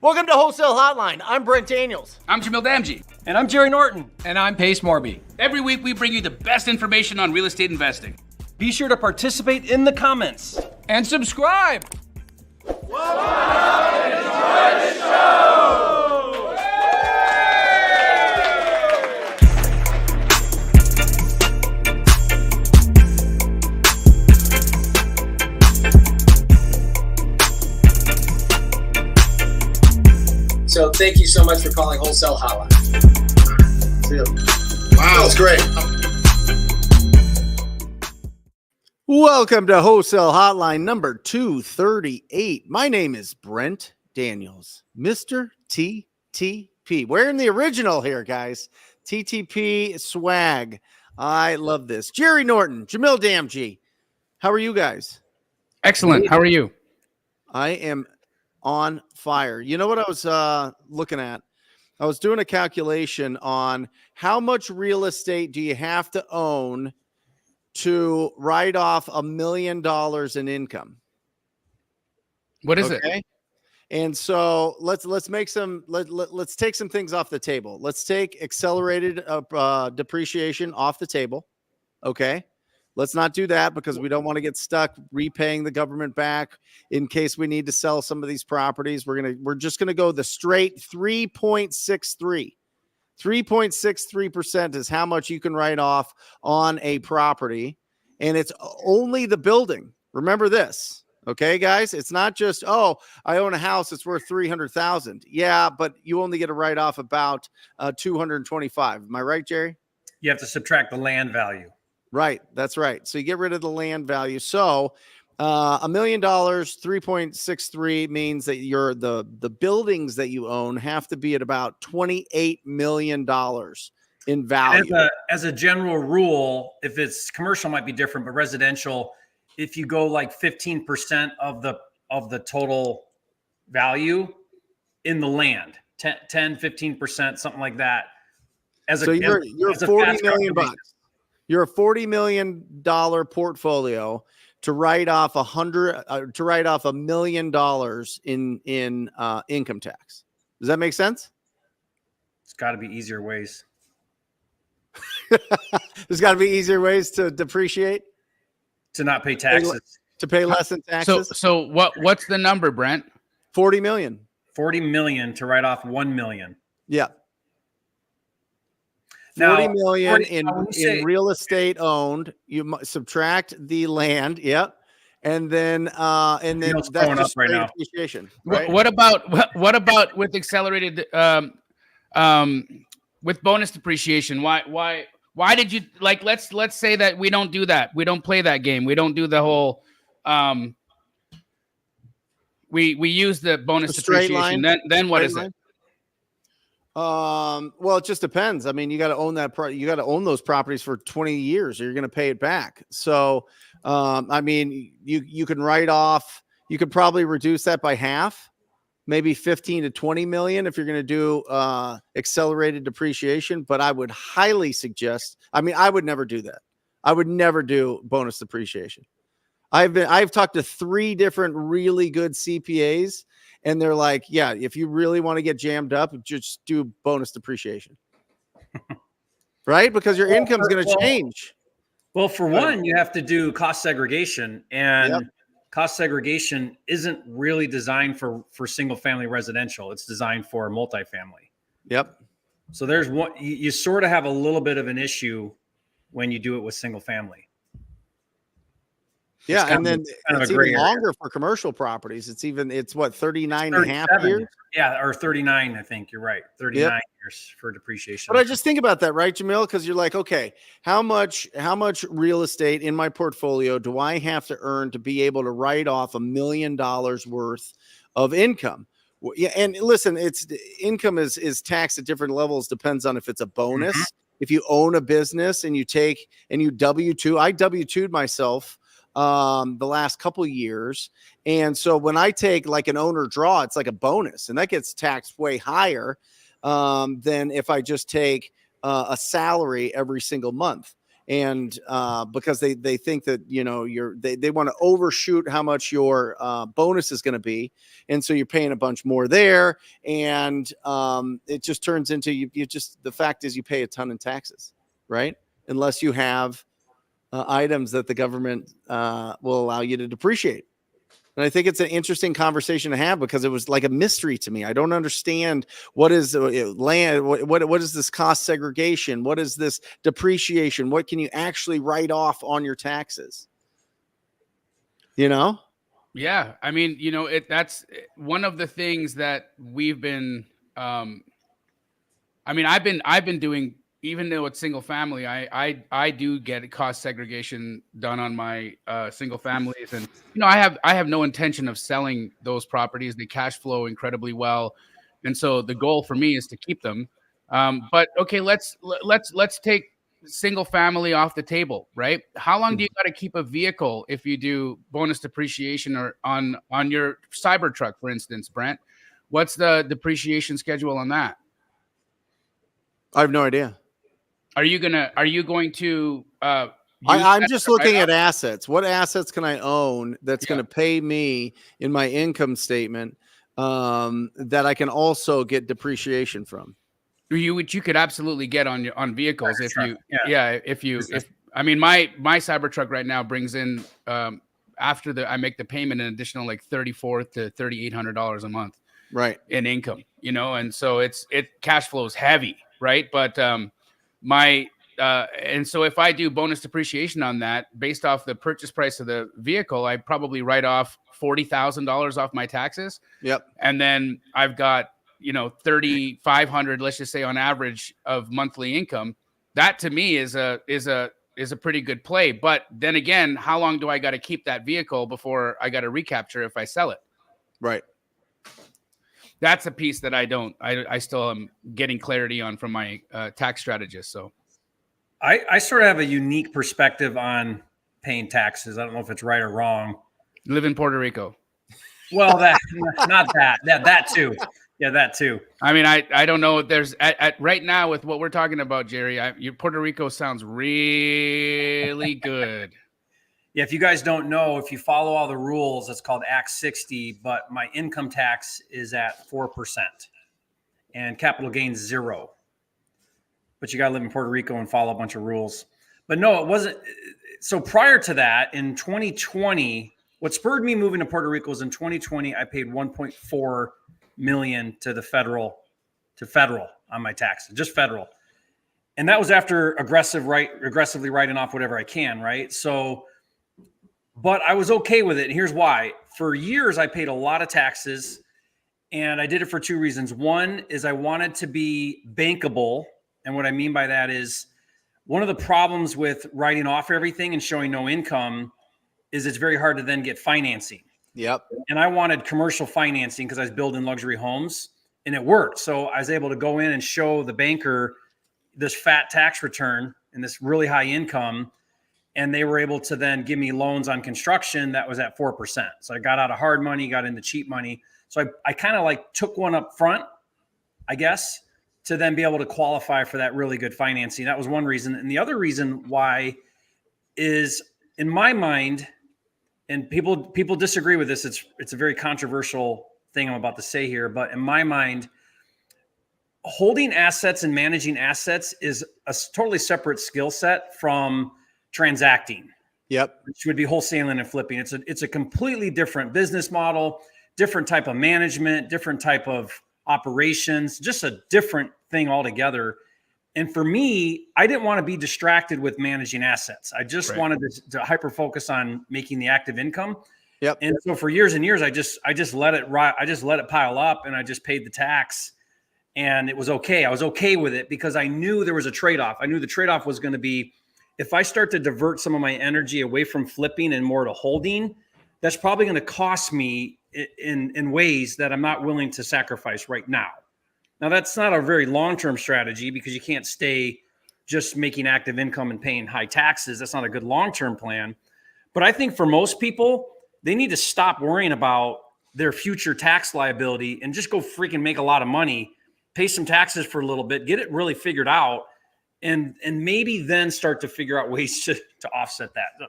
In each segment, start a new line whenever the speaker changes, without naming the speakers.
Welcome to Wholesale Hotline. I'm Brent Daniels.
I'm Jamil Damji.
And I'm Jerry Norton.
And I'm Morby.
Every week we bring you the best information on real estate investing.
Be sure to participate in the comments.
And subscribe.
Enjoy the show!
So thank you so much for calling Wholesale Hotline. Wow, that's great.
Welcome to Wholesale Hotline number 238. My name is Brent Daniels, Mr. TTP. Wearing the original here, guys. TTP swag. I love this. Jerry Norton, Jamil Damji. How are you guys?
Excellent. How are you?
I am on fire. You know what I was looking at? I was doing a calculation on how much real estate do you have to own to write off $1 million in income.
What is it?
And so let's make some let's take some things off the table. Let's take accelerated depreciation off the table. Okay. Let's not do that because we don't want to get stuck repaying the government back in case we need to sell some of these properties. We're just gonna go the straight 3.63. 3.63% is how much you can write off on a property, and it's only the building. Remember this, okay, guys? It's not just, oh, I own a house, it's worth $300,000. Yeah, but you only get to write off about $225. Am I right, Jerry?
You have to subtract the land value.
Right, that's right. So you get rid of the land value. So $1 million, 3.63 means that the buildings that you own have to be at about $28 million in value.
As a general rule, if it's commercial, it might be different, but residential, if you go like 15% of the total value in the land, 10, 15%, something like that.
You're $40 million bucks. You're a $40 million portfolio to write off $1 million in income tax. Does that make sense?
It's got to be easier ways.
There's got to be easier ways to depreciate,
to not pay taxes,
to pay less in taxes.
So what's the number, Brent?
40 million.
40 million to write off 1 million.
Yeah.
Now,
40 million in real estate owned. You subtract the land, yep, and then that's just right now. Depreciation. Right?
What about with accelerated with bonus depreciation? Why did you let's say that we don't do that. We don't play that game. We don't do the whole we use the bonus depreciation. Then what is it?
Well, it just depends. I mean, you got to own you got to own those properties for 20 years or you're going to pay it back. So, I mean, you can write off, you could probably reduce that by half, maybe 15 to 20 million if you're going to do, accelerated depreciation. But I would highly suggest, I would never do that. I would never do bonus depreciation. I've talked to 3 different really good CPAs. And they're like, yeah, if you really want to get jammed up, just do bonus depreciation. Right? Because your income's going to change.
Well, for one, you have to do cost segregation. And cost segregation isn't really designed for single family residential. It's designed for multifamily.
Yep.
So there's one, you sort of have a little bit of an issue when you do it with single family.
Yeah, and then it's even longer for commercial properties. It's what, 39 and a half years?
Yeah, or 39, I think. You're right. 39 years for depreciation.
But I just think about that, right, Jamil? Because you're like, okay, how much real estate in my portfolio do I have to earn to be able to write off $1 million worth of income? Well, yeah, and listen, income is taxed at different levels, depends on if it's a bonus. Mm-hmm. If you own a business and you W-2, I W-2'd myself the last couple of years. And so when I take like an owner draw, it's like a bonus and that gets taxed way higher than if I just take a salary every single month. and because they think that, you know, they want to overshoot how much your bonus is going to be, and so you're paying a bunch more there, and it just turns into you just, the fact is you pay a ton in taxes, right? Unless you have items that the government will allow you to depreciate. And I think it's an interesting conversation to have, because it was like a mystery to me. I don't understand what is land, what is this cost segregation? What is this depreciation? What can you actually write off on your taxes? You know?
Yeah. I mean, you know, that's one of the things that we've been, I mean, I've been doing, even though it's single family, I do get cost segregation done on my single families, and you know, I have no intention of selling those properties. They cash flow incredibly well, and so the goal for me is to keep them. But okay, let's take single family off the table, right? How long do you got to keep a vehicle if you do bonus depreciation or on your Cybertruck, for instance, Brent? What's the depreciation schedule on that?
I have no idea.
Are you going to
I'm just looking at assets. What assets can I own that's going to pay me in my income statement that I can also get depreciation from?
Which you could absolutely get on vehicles if you if I mean, my Cybertruck right now brings in after I make the payment an additional like $3,400 to $3,800 a month,
right,
in income, you know, and so it cash flows heavy, right? But and so if I do bonus depreciation on that based off the purchase price of the vehicle, I probably write off $40,000 off my taxes.
Yep.
And then I've got, you know, $3,500, let's just say on average, of monthly income. That to me is a pretty good play. But then again, how long do I got to keep that vehicle before I got to recapture if I sell it?
Right.
That's a piece that I still am getting clarity on from my tax strategist. So
I sort of have a unique perspective on paying taxes. I don't know if it's right or wrong.
Live in Puerto Rico.
Well, that too. Yeah, that too.
I mean, I don't know if there's at right now with what we're talking about, Jerry. Puerto Rico sounds really good.
Yeah, if you guys don't know, if you follow all the rules, it's called Act 60, but my income tax is at 4% and capital gains 0. But you got to live in Puerto Rico and follow a bunch of rules. But no, it wasn't. So prior to that, in 2020, what spurred me moving to Puerto Rico was in 2020, I paid $1.4 million to federal on my taxes, just federal. And that was after aggressively writing off whatever I can, right? So, but I was okay with it. And here's why. For years, I paid a lot of taxes, and I did it for 2 reasons. One is I wanted to be bankable. And what I mean by that is one of the problems with writing off everything and showing no income is it's very hard to then get financing.
Yep.
And I wanted commercial financing because I was building luxury homes, and it worked. So I was able to go in and show the banker this fat tax return and this really high income. And they were able to then give me loans on construction that was at 4%. So I got out of hard money, got into cheap money. So I kind of like took one up front, I guess, to then be able to qualify for that really good financing. That was one reason. And the other reason why is, in my mind, and people disagree with this, it's a very controversial thing I'm about to say here, but in my mind, holding assets and managing assets is a totally separate skill set from transacting.
Yep.
Which would be wholesaling and flipping. It's a completely different business model, different type of management, different type of operations, just a different thing altogether. And for me, I didn't want to be distracted with managing assets. I just wanted to hyper focus on making the active income.
Yep.
And so for years and years, I just let it pile up, and I just paid the tax, and it was okay. I was okay with it because I knew there was a trade-off. I knew the trade-off was going to be, if I start to divert some of my energy away from flipping and more to holding, that's probably going to cost me in ways that I'm not willing to sacrifice right now. Now, that's not a very long-term strategy because you can't stay just making active income and paying high taxes. That's not a good long-term plan. But I think for most people, they need to stop worrying about their future tax liability and just go freaking make a lot of money, pay some taxes for a little bit, get it really figured out, and maybe then start to figure out ways to offset that.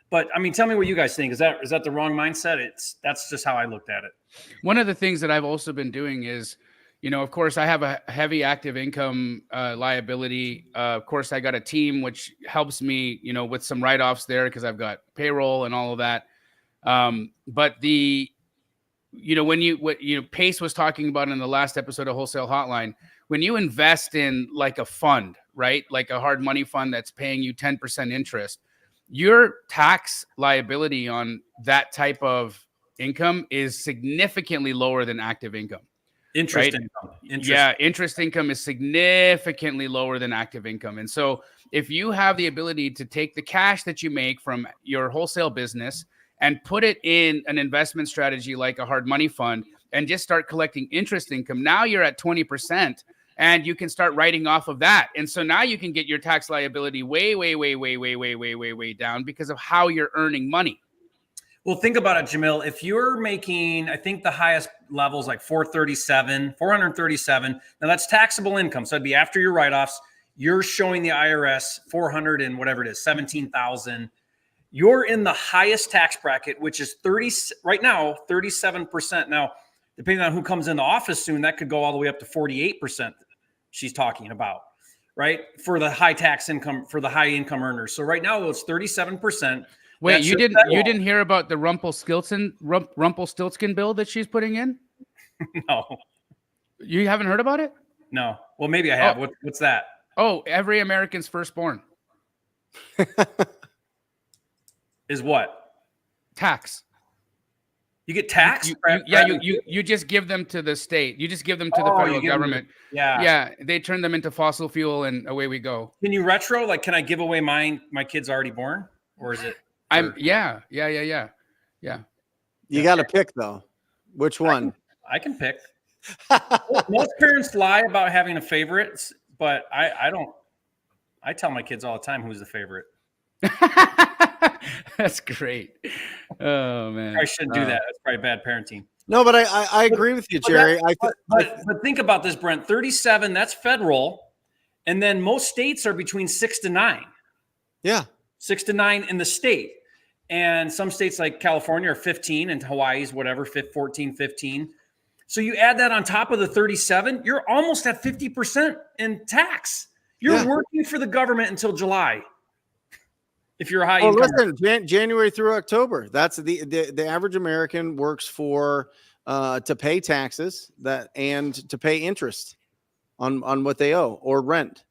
But I mean, tell me what you guys think. Is that the wrong mindset? That's just how I looked at it.
One of the things that I've also been doing is, of course, I have a heavy active income liability. Of course, I got a team which helps me, with some write-offs there because I've got payroll and all of that. But Pace was talking about in the last episode of Wholesale Hotline, when you invest in like a fund, right? Like a hard money fund that's paying you 10% interest, your tax liability on that type of income is significantly lower than active income.
Interest
right?
income.
Yeah, interest income is significantly lower than active income. And so if you have the ability to take the cash that you make from your wholesale business and put it in an investment strategy like a hard money fund and just start collecting interest income, now you're at 20%. And you can start writing off of that. And so now you can get your tax liability way down because of how you're earning money.
Well, think about it, Jamil. If you're making, I think the highest level is like 437. Now that's taxable income. So it'd be after your write-offs. You're showing the IRS 400 and whatever it is, 17,000. You're in the highest tax bracket, which is 37%. Now, depending on who comes in the office soon, that could go all the way up to 48%. She's talking about, right? For the high tax income, for the high income earners. So right now it's 37%.
Wait, you didn't hear about the Rumpelstiltskin bill that she's putting in?
No.
You haven't heard about it?
No. Well, maybe I have. What's that?
Oh, every American's firstborn.
Is what?
Tax.
You get taxed?
You just give them to the state. You just give them to the federal government. Yeah. They turn them into fossil fuel and away we go.
Can you retro? Like, can I give away my kid's already born? Or is it?
Yeah.
You got to pick though. Which one?
I can pick. Most parents lie about having a favorite, but I don't. I tell my kids all the time who's the favorite.
That's great. Oh man,
I shouldn't do that. That's probably bad parenting.
No, but I agree with you, Jerry.
But think about this, Brent. 37, that's federal, and then most states are between 6 to 9.
Yeah,
6 to 9 in the state, and some states like California are 15, and Hawaii's whatever 14, 15. So you add that on top of the 37, you're almost at 50% in tax. You're working for the government until July. If you're a high income.
Listen, January through October. That's the average American works for to pay taxes and to pay interest on what they owe or rent.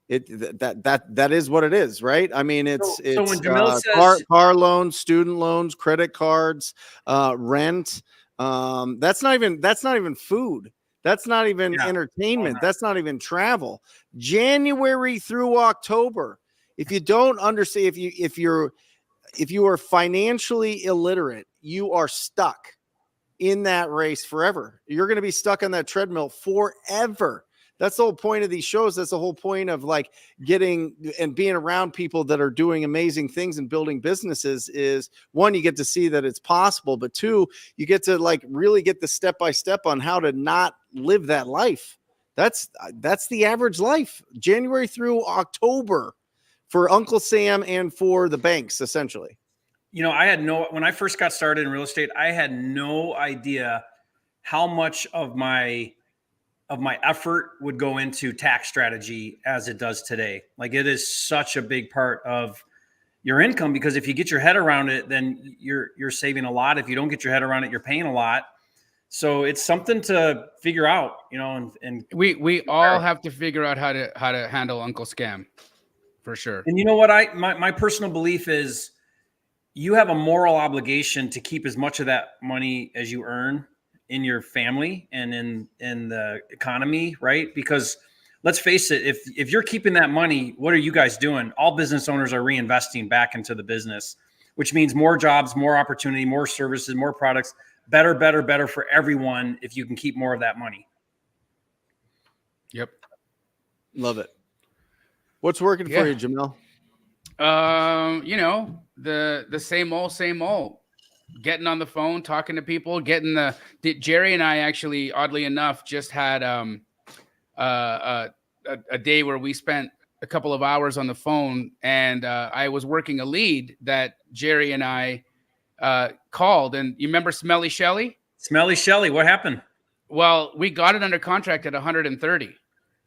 That is what it is, right? I mean, it's
so when Jamil says
car loans, student loans, credit cards, rent. That's not even food. That's not even entertainment. That's not even travel. January through October. If you don't understand, if you are financially illiterate, you are stuck in that race forever. You're going to be stuck on that treadmill forever. That's the whole point of these shows. That's the whole point of like getting and being around people that are doing amazing things and building businesses is one, you get to see that it's possible, but two, you get to like really get the step-by-step on how to not live that life. That's the average life, January through October. For Uncle Sam and for the banks, essentially.
When I first got started in real estate, I had no idea how much of my effort would go into tax strategy as it does today. Like it is such a big part of your income because if you get your head around it, then you're saving a lot. If you don't get your head around it, you're paying a lot. So it's something to figure out, and
we all have to figure out how to handle Uncle Scam. For sure.
And you know what? My personal belief is you have a moral obligation to keep as much of that money as you earn in your family and in the economy, right? Because let's face it, if you're keeping that money, what are you guys doing? All business owners are reinvesting back into the business, which means more jobs, more opportunity, more services, more products, better for everyone if you can keep more of that money.
Yep.
Love it. What's working for you, Jamil?
The same old. Getting on the phone, talking to people, Jerry and I actually, oddly enough, just had a day where we spent a couple of hours on the phone, and I was working a lead that Jerry and I called. And you remember Smelly Shelly?
Smelly Shelly, what happened?
Well, we got it under contract at 130.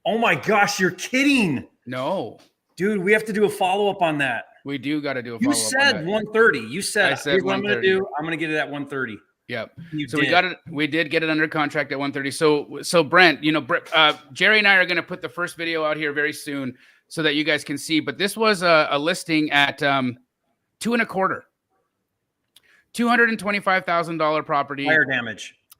Oh my gosh, you're kidding.
No.
Dude, we have to do a follow-up on that.
We do got to do a follow-up.
You said 130. You said,
I said
here's what I'm going to
130.
do. I'm going to get it at 130.
Yep.
So
we did get it under contract at 130. So Brent, Jerry and I are going to put the first video out here very soon so that you guys can see. But this was a listing at $2.25. $225,000 property.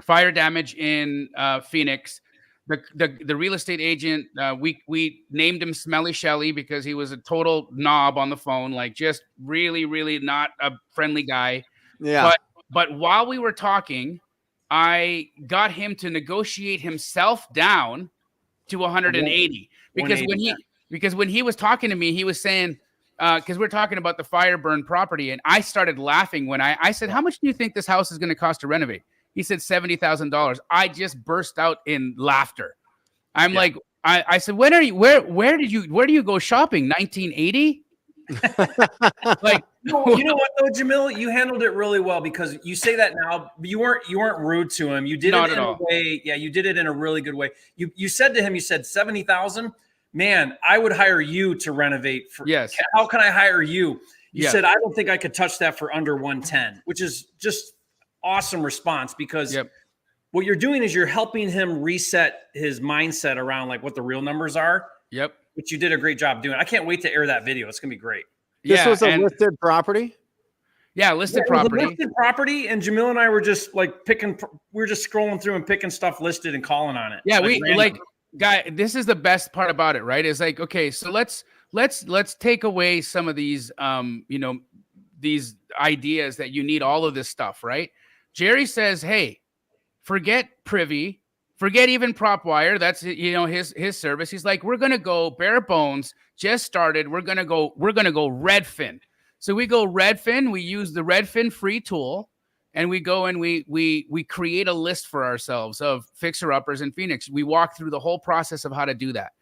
Fire damage in Phoenix. The real estate agent, we named him Smelly Shelly because he was a total knob on the phone, like just really, really not a friendly guy.
Yeah.
But while we were talking, I got him to negotiate himself down to 180 because when he was talking to me, he was saying, because we're talking about the fire burn property, and I started laughing when I said, how much do you think this house is going to cost to renovate? He said $70,000. I just burst out in laughter. I'm like, I said, where do you go shopping? 1980? Like,
you know what though, Jamil, you handled it really well because you say that now, but you weren't rude to him. You did it in a way. Yeah, you did it in a really good way. You said to him, you said 70,000. Man, I would hire you to renovate.
Yes.
How can I hire you? You said I don't think I could touch that for under 110, which is just awesome response because what you're doing is you're helping him reset his mindset around like what the real numbers are.
Yep.
Which you did a great job doing. I can't wait to air that video. It's gonna be great.
This was a listed property.
Yeah, listed property.
Listed property, and Jamil and I were just like we were just scrolling through and picking stuff listed and calling on it.
Yeah, guy. This is the best part about it, right? Is like, okay, so let's take away some of these, these ideas that you need all of this stuff, right? Jerry says, hey, forget privy. Forget even prop wire. That's his service. He's like, we're gonna go bare bones. Just started. We're gonna go Redfin. So we go Redfin. We use the Redfin free tool, and we go and we create a list for ourselves of fixer uppers in Phoenix. We walk through the whole process of how to do that.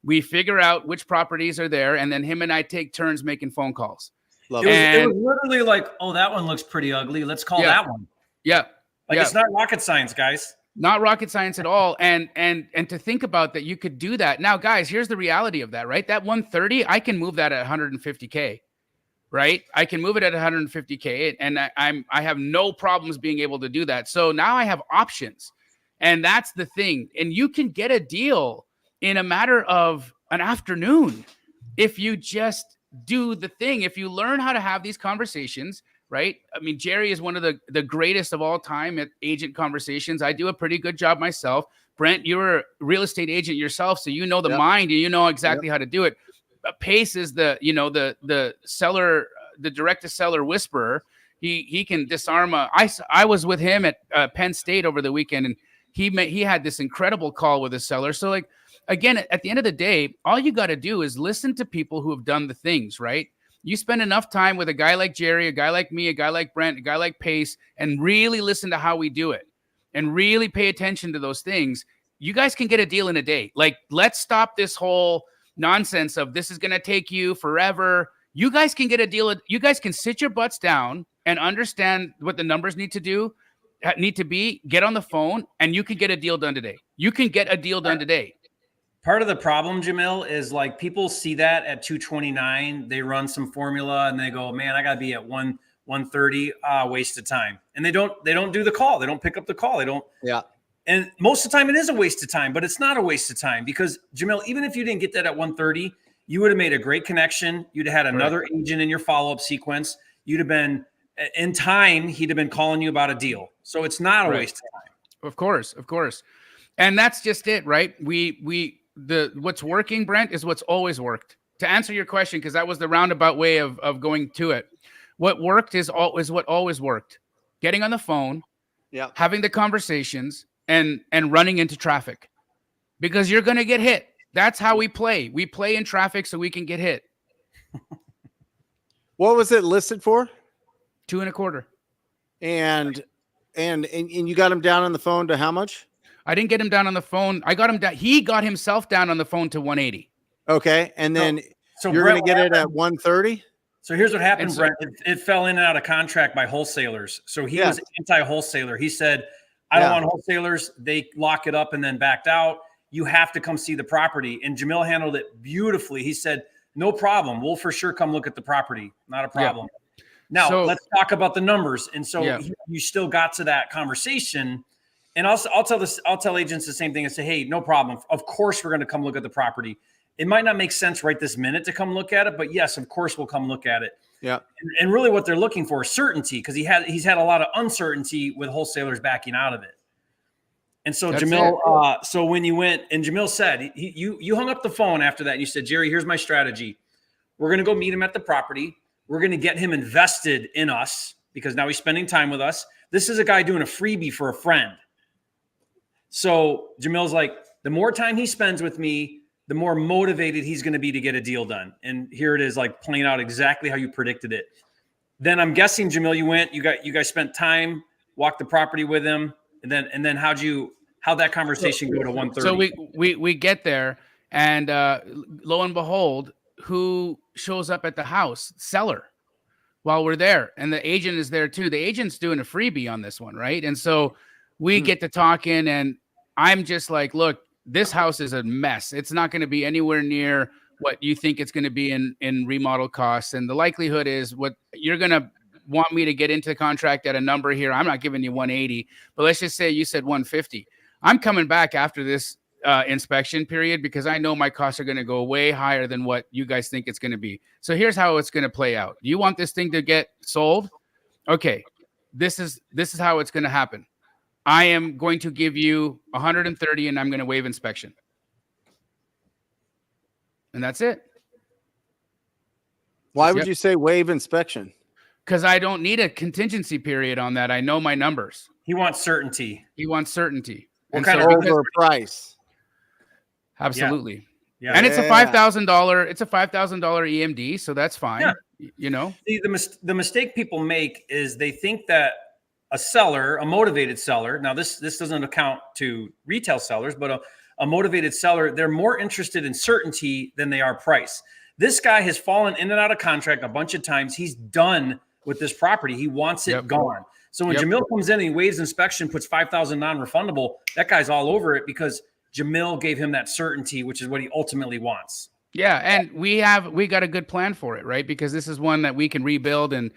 We figure out which properties are there, and then him and I take turns making phone calls.
It was literally like, oh, that one looks pretty ugly. Let's call that one.
Yeah.
It's not rocket science, guys.
Not rocket science at all. And to think about that, you could do that. Now, guys, here's the reality of that, right? That 130, I can move that at 150K, right? I can move it at 150K, and I have no problems being able to do that. So now I have options, and that's the thing. And you can get a deal in a matter of an afternoon if you just do the thing. If you learn how to have these conversations, right? I mean, Jerry is one of the greatest of all time at agent conversations. I do a pretty good job myself. Brent, you're a real estate agent yourself, so you know the mind and you know exactly how to do it. Pace is the seller, the direct to seller whisperer. He can disarm I was with him at Penn State over the weekend, and he had this incredible call with a seller. So like, again, at the end of the day, all you got to do is listen to people who have done the things, right? You spend enough time with a guy like Jerry, a guy like me, a guy like Brent, a guy like Pace, and really listen to how we do it and really pay attention to those things. You guys can get a deal in a day. Like, let's stop this whole nonsense of this is going to take you forever. You guys can get a deal. You guys can sit your butts down and understand what the numbers need to be, get on the phone, and you can get a deal done today. You can get a deal done today.
Part of the problem, Jamil, is like people see that at 229, they run some formula and they go, man, I got to be at 130, waste of time. And they don't do the call. They don't pick up the call. They don't.
Yeah.
And most of the time it is a waste of time, but it's not a waste of time because Jamil, even if you didn't get that at 130, you would have made a great connection. You'd have had another agent in your follow-up sequence. You'd have been in time. He'd have been calling you about a deal. So it's not a waste of time.
Of course. And that's just it, right? What's working, Brent, is what's always worked. To answer your question, because that was the roundabout way of going to it. What worked is what always worked. Getting on the phone, having the conversations, and running into traffic. Because you're going to get hit. That's how we play. We play in traffic so we can get hit.
What was it listed for?
$2.25.
And you got him down on the phone to how much?
I didn't get him down on the phone. I got him down. He got himself down on the phone to 180.
Okay. And then
So
you're
Brent,
going to get it at 130.
So here's what happened,
And so-
Brent. It fell in and out of contract by wholesalers. So he was anti-wholesaler. He said, I don't want wholesalers. They lock it up and then backed out. You have to come see the property. And Jamil handled it beautifully. He said, no problem. We'll for sure come look at the property. Not a problem. Yeah. Now let's talk about the numbers. And so you still got to that conversation. And also I'll tell agents the same thing and say, hey, no problem. Of course, we're going to come look at the property. It might not make sense right this minute to come look at it, but yes, of course, we'll come look at it.
Yeah.
And really what they're looking for is certainty, because he's had a lot of uncertainty with wholesalers backing out of it. And so Jamil, so when you went and Jamil said, you hung up the phone after that and you said, Jerry, here's my strategy. We're going to go meet him at the property. We're going to get him invested in us because now he's spending time with us. This is a guy doing a freebie for a friend. So Jamil's like, the more time he spends with me, the more motivated he's going to be to get a deal done. And here it is, like playing out exactly how you predicted it. Then I'm guessing, Jamil, you guys spent time, walked the property with him. And then how'd that conversation go to 130?
So we get there and lo and behold, who shows up at the house? Seller. While we're there. And the agent is there too. The agent's doing a freebie on this one, right? And so we get to talking and I'm just like, look, this house is a mess. It's not going to be anywhere near what you think it's going to be in remodel costs. And the likelihood is what you're going to want me to get into the contract at a number here. I'm not giving you 180, but let's just say you said 150. I'm coming back after this inspection period because I know my costs are going to go way higher than what you guys think it's going to be. So here's how it's going to play out. You want this thing to get sold? Okay. This is how it's going to happen. I am going to give you 130 and I'm going to waive inspection. And that's it.
Why would you say waive inspection?
Because I don't need a contingency period on that. I know my numbers.
He wants certainty.
What
kind of over price?
Absolutely.
Yeah.
And it's a $5,000. It's a $5,000 EMD, so that's fine.
Yeah.
You know,
the mistake people make is they think that a seller, a motivated seller. Now this doesn't account to retail sellers, but a motivated seller, they're more interested in certainty than they are price. This guy has fallen in and out of contract a bunch of times. He's done with this property. He wants it gone. So when Jamil comes in and he waives inspection, puts 5,000 non-refundable, that guy's all over it because Jamil gave him that certainty, which is what he ultimately wants.
Yeah, and we got a good plan for it, right? Because this is one that we can rebuild, and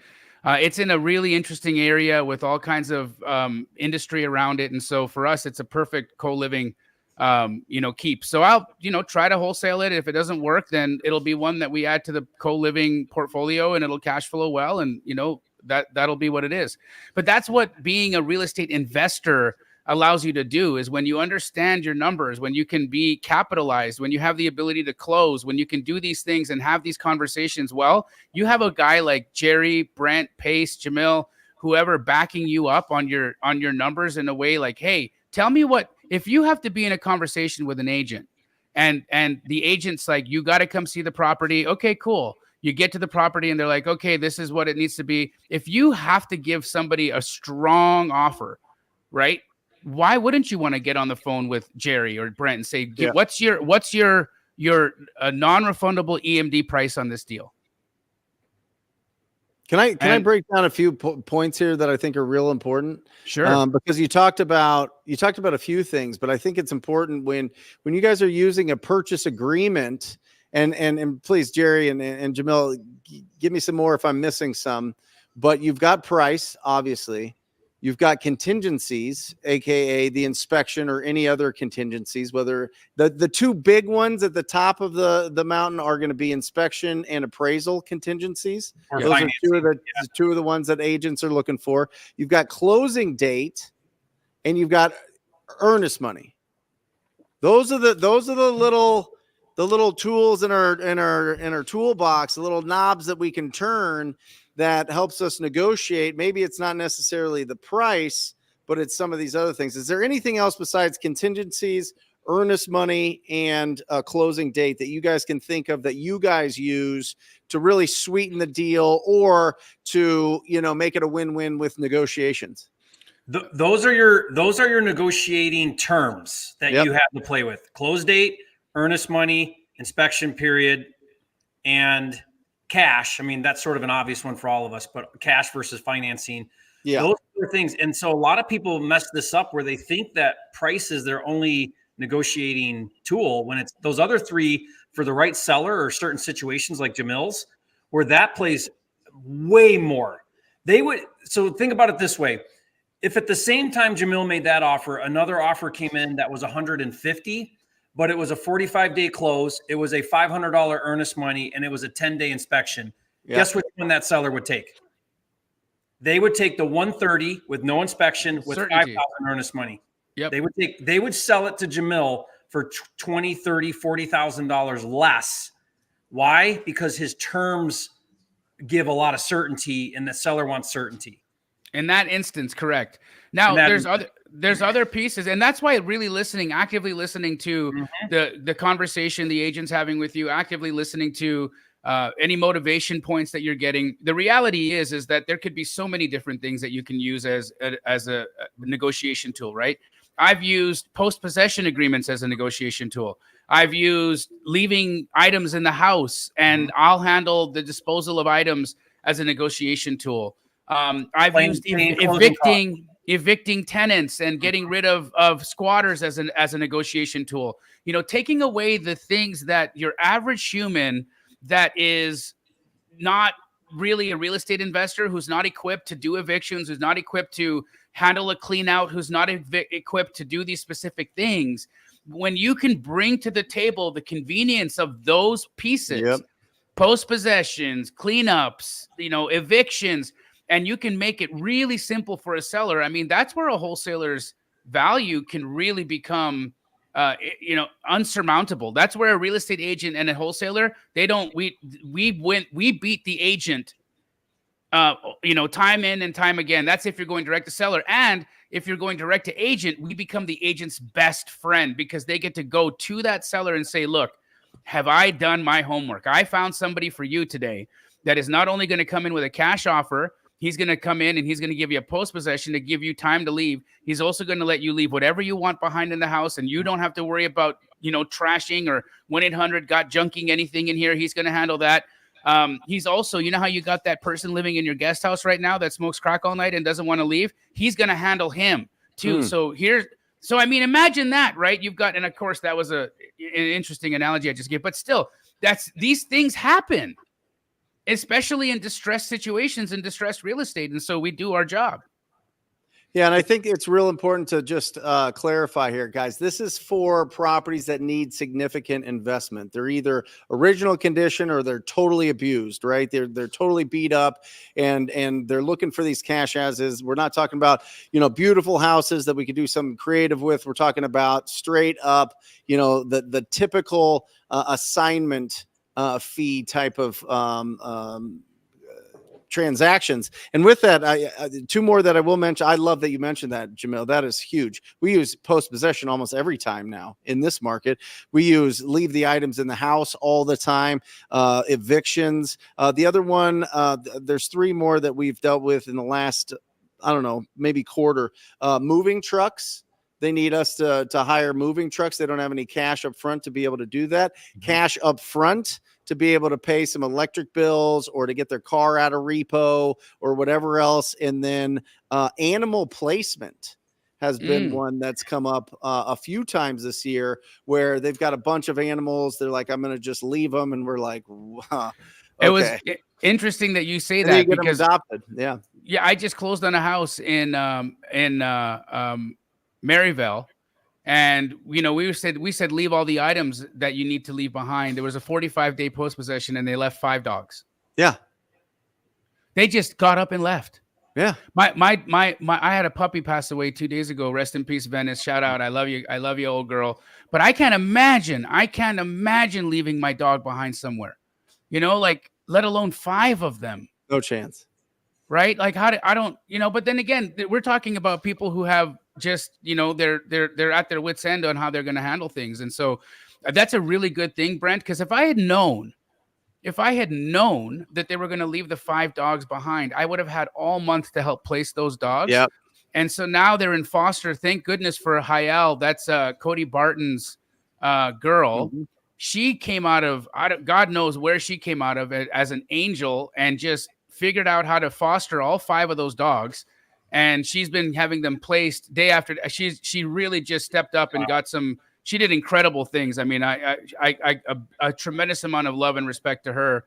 it's in a really interesting area with all kinds of industry around it, and so for us, it's a perfect co-living, keep. So I'll try to wholesale it. If it doesn't work, then it'll be one that we add to the co-living portfolio, and it'll cash flow well, and that'll be what it is. But that's what being a real estate investor allows you to do, is when you understand your numbers, when you can be capitalized, when you have the ability to close, when you can do these things and have these conversations. Well, you have a guy like Jerry, Brent, Pace, Jamil, whoever backing you up on your numbers in a way like, hey, tell me if you have to be in a conversation with an agent and the agent's like, you got to come see the property. Okay, cool. You get to the property and they're like, okay, this is what it needs to be. If you have to give somebody a strong offer, right? Why wouldn't you want to get on the phone with Jerry or Brent and say, what's your non-refundable EMD price on this deal?
Can I break down a few points here that I think are real important?
Sure.
Because you talked about a few things, but I think it's important when you guys are using a purchase agreement, and please, Jerry and Jamil, give me some more if I'm missing some. But you've got price, obviously. You've got contingencies, aka the inspection or any other contingencies. Whether the two big ones at the top of the mountain are going to be inspection and appraisal contingencies. Those are two of the ones that agents are looking for. You've got closing date, and you've got earnest money. Those are the little tools in our toolbox, the little knobs that we can turn that helps us negotiate. Maybe it's not necessarily the price, but it's some of these other things. Is there anything else besides contingencies, earnest money, and a closing date that you guys can think of that you guys use to really sweeten the deal or to, make it a win-win with negotiations?
Those are your negotiating terms that you have to play with. Close date, earnest money, inspection period, and cash. I mean, that's sort of an obvious one for all of us, but cash versus financing.
Yeah.
Those are things. And so a lot of people mess this up where they think that price is their only negotiating tool when it's those other three for the right seller or certain situations like Jamil's, where that plays way more. So think about it this way. If at the same time Jamil made that offer, another offer came in that was 150, but it was a 45-day close, it was a $500 earnest money, and it was a 10-day inspection.
Yeah.
Guess which one that seller would take? They would take the 130 with no inspection with
Certainty.
$5,000 earnest money.
Yep.
They would sell it to Jamil for $20,000, $30,000, $40,000 less. Why? Because his terms give a lot of certainty, and the seller wants certainty.
In that instance, correct. Now there's other pieces, and that's why really actively listening to the conversation the agent's having with you, actively listening to any motivation points that you're getting. The reality is that there could be so many different things that you can use as a negotiation tool, right? I've used post-possession agreements as a negotiation tool. I've used leaving items in the house, and I'll handle the disposal of items as a negotiation tool. I've used evicting tenants and getting rid of squatters as a negotiation tool. You know, taking away the things that your average human that is not really a real estate investor, who's not equipped to do evictions, who's not equipped to handle a clean out, who's not equipped to do these specific things. When you can bring to the table the convenience of those pieces, post-possessions, cleanups, evictions, and you can make it really simple for a seller. I mean, that's where a wholesaler's value can really become, unsurmountable. That's where a real estate agent and a wholesaler, we beat the agent, time in and time again. That's if you're going direct to seller. And if you're going direct to agent, we become the agent's best friend because they get to go to that seller and say, look, have I done my homework? I found somebody for you today that is not only going to come in with a cash offer, he's going to come in and he's going to give you a post-possession to give you time to leave. He's also going to let you leave whatever you want behind in the house, and you don't have to worry about, trashing or 1-800 got junking anything in here. He's going to handle that. He's also, how you got that person living in your guest house right now that smokes crack all night and doesn't want to leave? He's going to handle him too. So I mean, imagine that, right? You've got, and of course that was an interesting analogy I just gave, but still these things happen, especially in distressed situations and distressed real estate. And so we do our job.
Yeah. And I think it's real important to just clarify here, guys. This is for properties that need significant investment. They're either original condition or they're totally abused, right? They're totally beat up and they're looking for these cash as is. We're not talking about, beautiful houses that we could do something creative with. We're talking about straight up, the typical assignment fee type of transactions. And with that, two more that I will mention. I love that you mentioned that, Jamil. That is huge. We use post-possession almost every time now in this market. We use leave the items in the house all the time, evictions. The other one, there's three more that we've dealt with in the last, maybe quarter. Moving trucks. They need us to hire moving trucks. They don't have any cash up front to be able to do that. Cash up front to be able to pay some electric bills or to get their car out of repo or whatever else. And then animal placement has been one that's come up a few times this year where they've got a bunch of animals. They're like, I'm going to just leave them. And we're like, okay.
It was interesting that you say
and
that
you get
because
them adopted. Yeah.
Yeah. I just closed on a house in Maryville. And, we said, leave all the items that you need to leave behind. There was a 45-day post-possession and they left 5 dogs. Yeah. They just got up and left.
Yeah.
I had a puppy pass away 2 days ago. Rest in peace, Venice. Shout out. I love you. I love you, old girl. But I can't imagine leaving my dog behind somewhere, let alone 5 of them.
No chance.
Right? Like but then again, we're talking about people who have just, they're at their wits' end on how they're going to handle things. And so that's a really good thing, Brent, because if I had known that they were going to leave the 5 dogs behind, I would have had all month to help place those dogs.
Yep.
And so now they're in foster. Thank goodness for Hayel. That's Cody Barton's girl. Mm-hmm. she came out of, God knows where she came out of as an angel, and just figured out how to foster all 5 of those dogs. And she's been having them placed day after day. She really just stepped up and got some. She did incredible things. I mean, a tremendous amount of love and respect to her.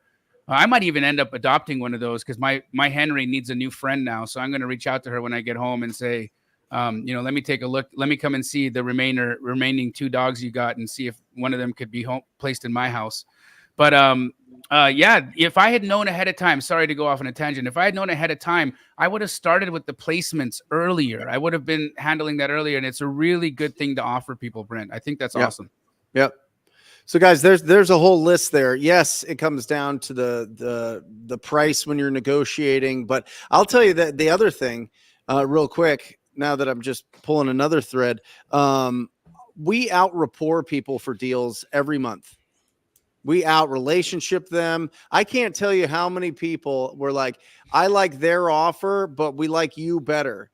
I might even end up adopting one of those, because my Henry needs a new friend now. So I'm going to reach out to her when I get home and say, let me take a look. Let me come and see the remaining 2 dogs you got, and see if one of them could be placed in my house. But if I had known ahead of time, sorry to go off on a tangent. If I had known ahead of time, I would have started with the placements earlier. I would have been handling that earlier. And it's a really good thing to offer people, Brent. I think that's awesome.
Yep. So guys, there's a whole list there. Yes, it comes down to the price when you're negotiating, but I'll tell you that the other thing, real quick, now that I'm just pulling another thread, we out rapport people for deals every month. We out relationship them. I can't tell you how many people were like, I like their offer, but we like you better.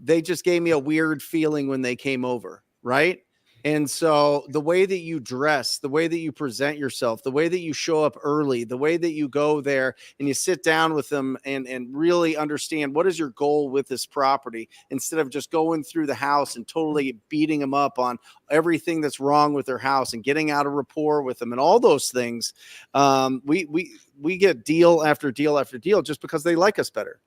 They just gave me a weird feeling when they came over, right? And so the way that you dress, the way that you present yourself, the way that you show up early, the way that you go there and you sit down with them and really understand what is your goal with this property, instead of just going through the house and totally beating them up on everything that's wrong with their house and getting out of rapport with them and all those things. We get deal after deal after deal just because they like us better.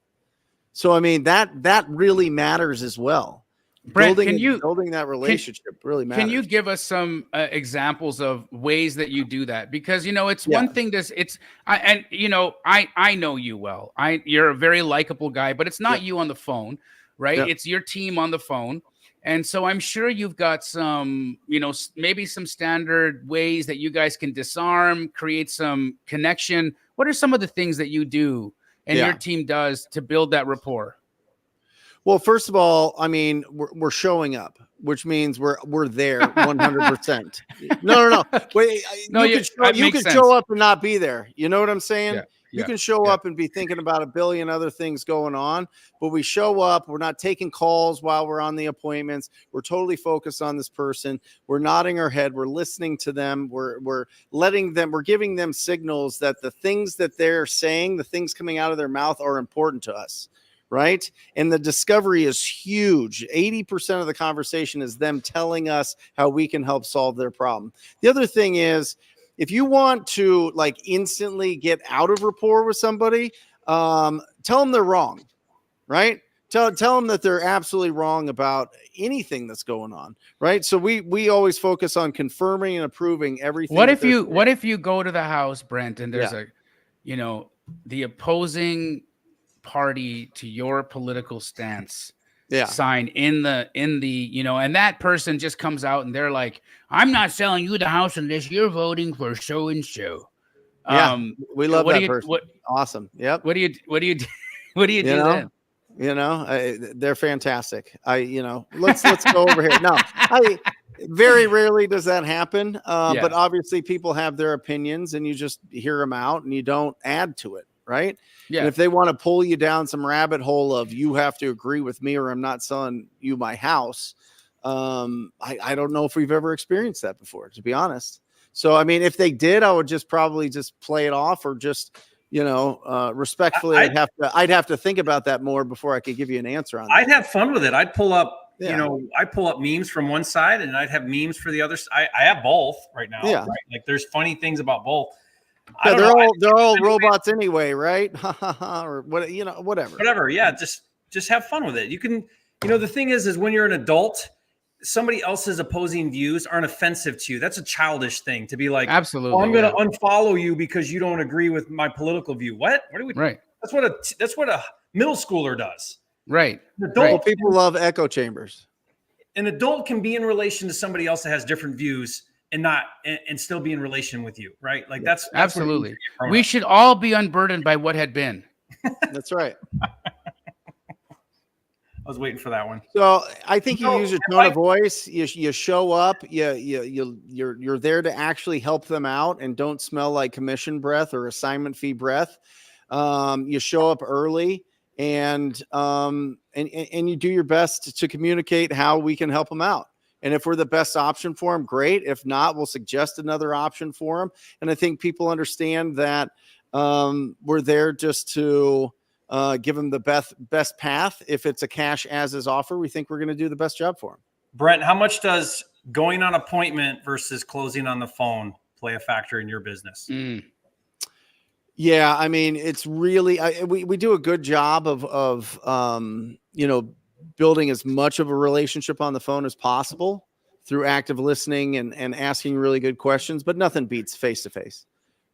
So, I mean, that really matters as well.
Brent,
building that relationship really matters.
Can you give us some examples of ways that you do that? Because, it's one thing I know you well. You're a very likable guy, but it's not you on the phone, right? Yeah. It's your team on the phone. And so I'm sure you've got some, maybe some standard ways that you guys can disarm, create some connection. What are some of the things that you do and your team does to build that rapport?
Well, first of all, I mean, we're showing up, which means we're there 100%. No. Wait, you could show up and not be there. You know what I'm saying? Yeah. You can show up and be thinking about a billion other things going on, but we show up. We're not taking calls while we're on the appointments. We're totally focused on this person. We're nodding our head. We're listening to them. We're giving them signals that the things that they're saying, the things coming out of their mouth, are important to us. Right. And the discovery is huge. 80% of the conversation is them telling us how we can help solve their problem. The other thing is, if you want to instantly get out of rapport with somebody, tell them they're wrong. Right. Tell them that they're absolutely wrong about anything that's going on. Right. So we always focus on confirming and approving everything.
What if you go to the house, Brent, and there's the opposing party to your political stance sign in the and that person just comes out and they're like, I'm not selling you the house unless you're voting for so and so.
We love that person. Awesome. Yep.
What do you do then?
They're fantastic. Let's go over here. No, very rarely does that happen. But obviously people have their opinions and you just hear them out and you don't add to it. Right. Yeah. And if they want to pull you down some rabbit hole of you have to agree with me or I'm not selling you my house. I don't know if we've ever experienced that before, to be honest. So, I mean, if they did, I would probably play it off or just, respectfully, I'd have to think about that more before I could give you an answer on that.
I'd have fun with it. I'd pull up, I pull up memes from one side and I'd have memes for the other side. I have both right now. Yeah. Right? Like there's funny things about both.
Yeah, they're all robots anyway, right? Or what, whatever.
Whatever. Yeah. Just have fun with it. You can, the thing is when you're an adult, somebody else's opposing views aren't offensive to you. That's a childish thing to be like,
absolutely.
I'm going to unfollow you because you don't agree with my political view. What are we?
Right.
That's what a middle schooler does.
Right.
People love echo chambers.
An adult can be in relation to somebody else that has different views and still be in relation with you, right? Like that's
absolutely. We should all be unburdened by what had been.
That's right.
I was waiting for that one.
So I think you use your tone of voice. You show up. You're there to actually help them out and don't smell like commission breath or assignment fee breath. You show up early and you do your best to communicate how we can help them out. And if we're the best option for them, great. If not, we'll suggest another option for them. And I think people understand that we're there just to give them the best path. If it's a cash as is offer, we think we're going to do the best job for them.
Brent, how much does going on appointment versus closing on the phone play a factor in your business?
Yeah, I mean, it's really we do a good job of building as much of a relationship on the phone as possible through active listening and asking really good questions, but nothing beats face-to-face.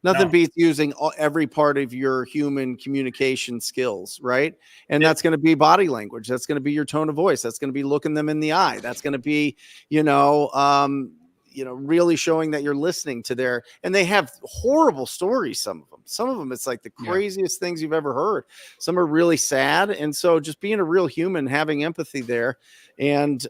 Nothing beats using every part of your human communication skills, right? And that's going to be body language. That's going to be your tone of voice. That's going to be looking them in the eye. That's going to be, really showing that you're listening to their, and they have horrible stories. Some of them, it's like the craziest things you've ever heard. Some are really sad. And so just being a real human, having empathy there and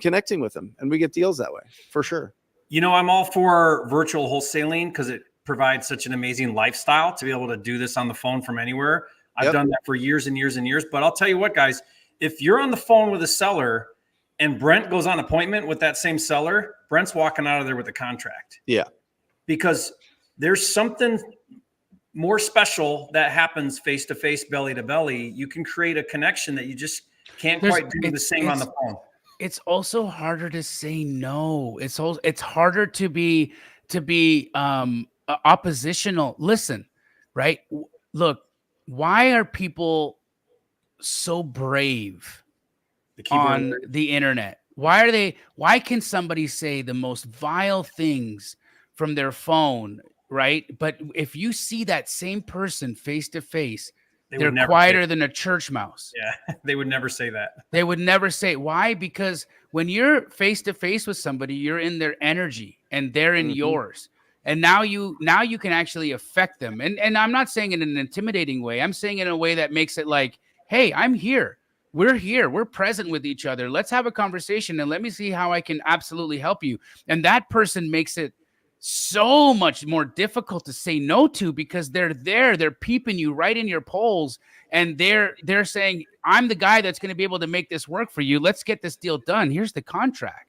connecting with them, and we get deals that way for sure.
I'm all for virtual wholesaling because it provides such an amazing lifestyle to be able to do this on the phone from anywhere. I've done that for years and years and years, but I'll tell you what, guys, if you're on the phone with a seller and Brent goes on appointment with that same seller, Brent's walking out of there with a contract. Yeah. Because there's something more special that happens face-to-face, belly-to-belly. You can create a connection that you just can't quite do the same on the phone.
It's also harder to say no. It's harder to be oppositional. Listen, right? Look, why are people so brave on the internet? Why can somebody say the most vile things from their phone, right? But if you see that same person face to face, they're quieter than a church mouse.
Yeah, they would never say that.
They would never say. Why? Because when you're face to face with somebody, you're in their energy and they're in yours. And now you can actually affect them. And I'm not saying it in an intimidating way. I'm saying it in a way that makes it like, hey, I'm here. We're here. We're present with each other. Let's have a conversation and let me see how I can absolutely help you. And that person makes it so much more difficult to say no to because they're there. They're peeping you right in your polls. And they're saying, I'm the guy that's going to be able to make this work for you. Let's get this deal done. Here's the contract.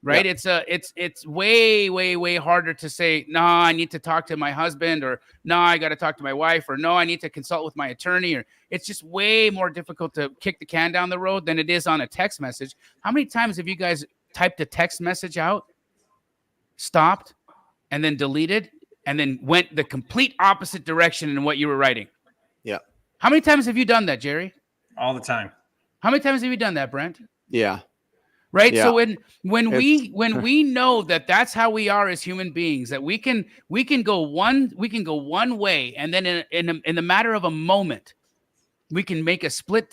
Right. Yep. It's way, way, way harder to say, no, I need to talk to my husband, or no, I got to talk to my wife, or no, I need to consult with my attorney. Or it's just way more difficult to kick the can down the road than it is on a text message. How many times have you guys typed a text message out, stopped, and then deleted, and then went the complete opposite direction in what you were writing?
Yeah.
How many times have you done that, Jerry?
All the time.
How many times have you done that, Brent?
Yeah.
Right. Yeah. So when we know that that's how we are as human beings, that we can go one way, and then in the matter of a moment, we can make a split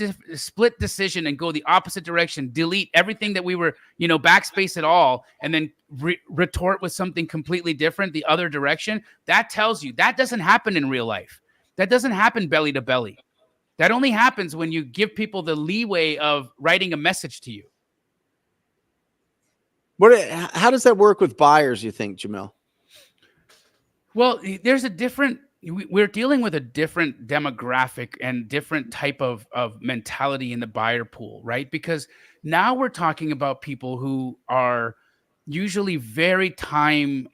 decision and go the opposite direction, delete everything that we were, backspace it all, and then retort with something completely different, the other direction. That tells you that doesn't happen in real life. That doesn't happen belly to belly. That only happens when you give people the leeway of writing a message to you.
How does that work with buyers, you think, Jamil?
Well, we're dealing with a different demographic and different type of mentality in the buyer pool, right? Because now we're talking about people who are usually very time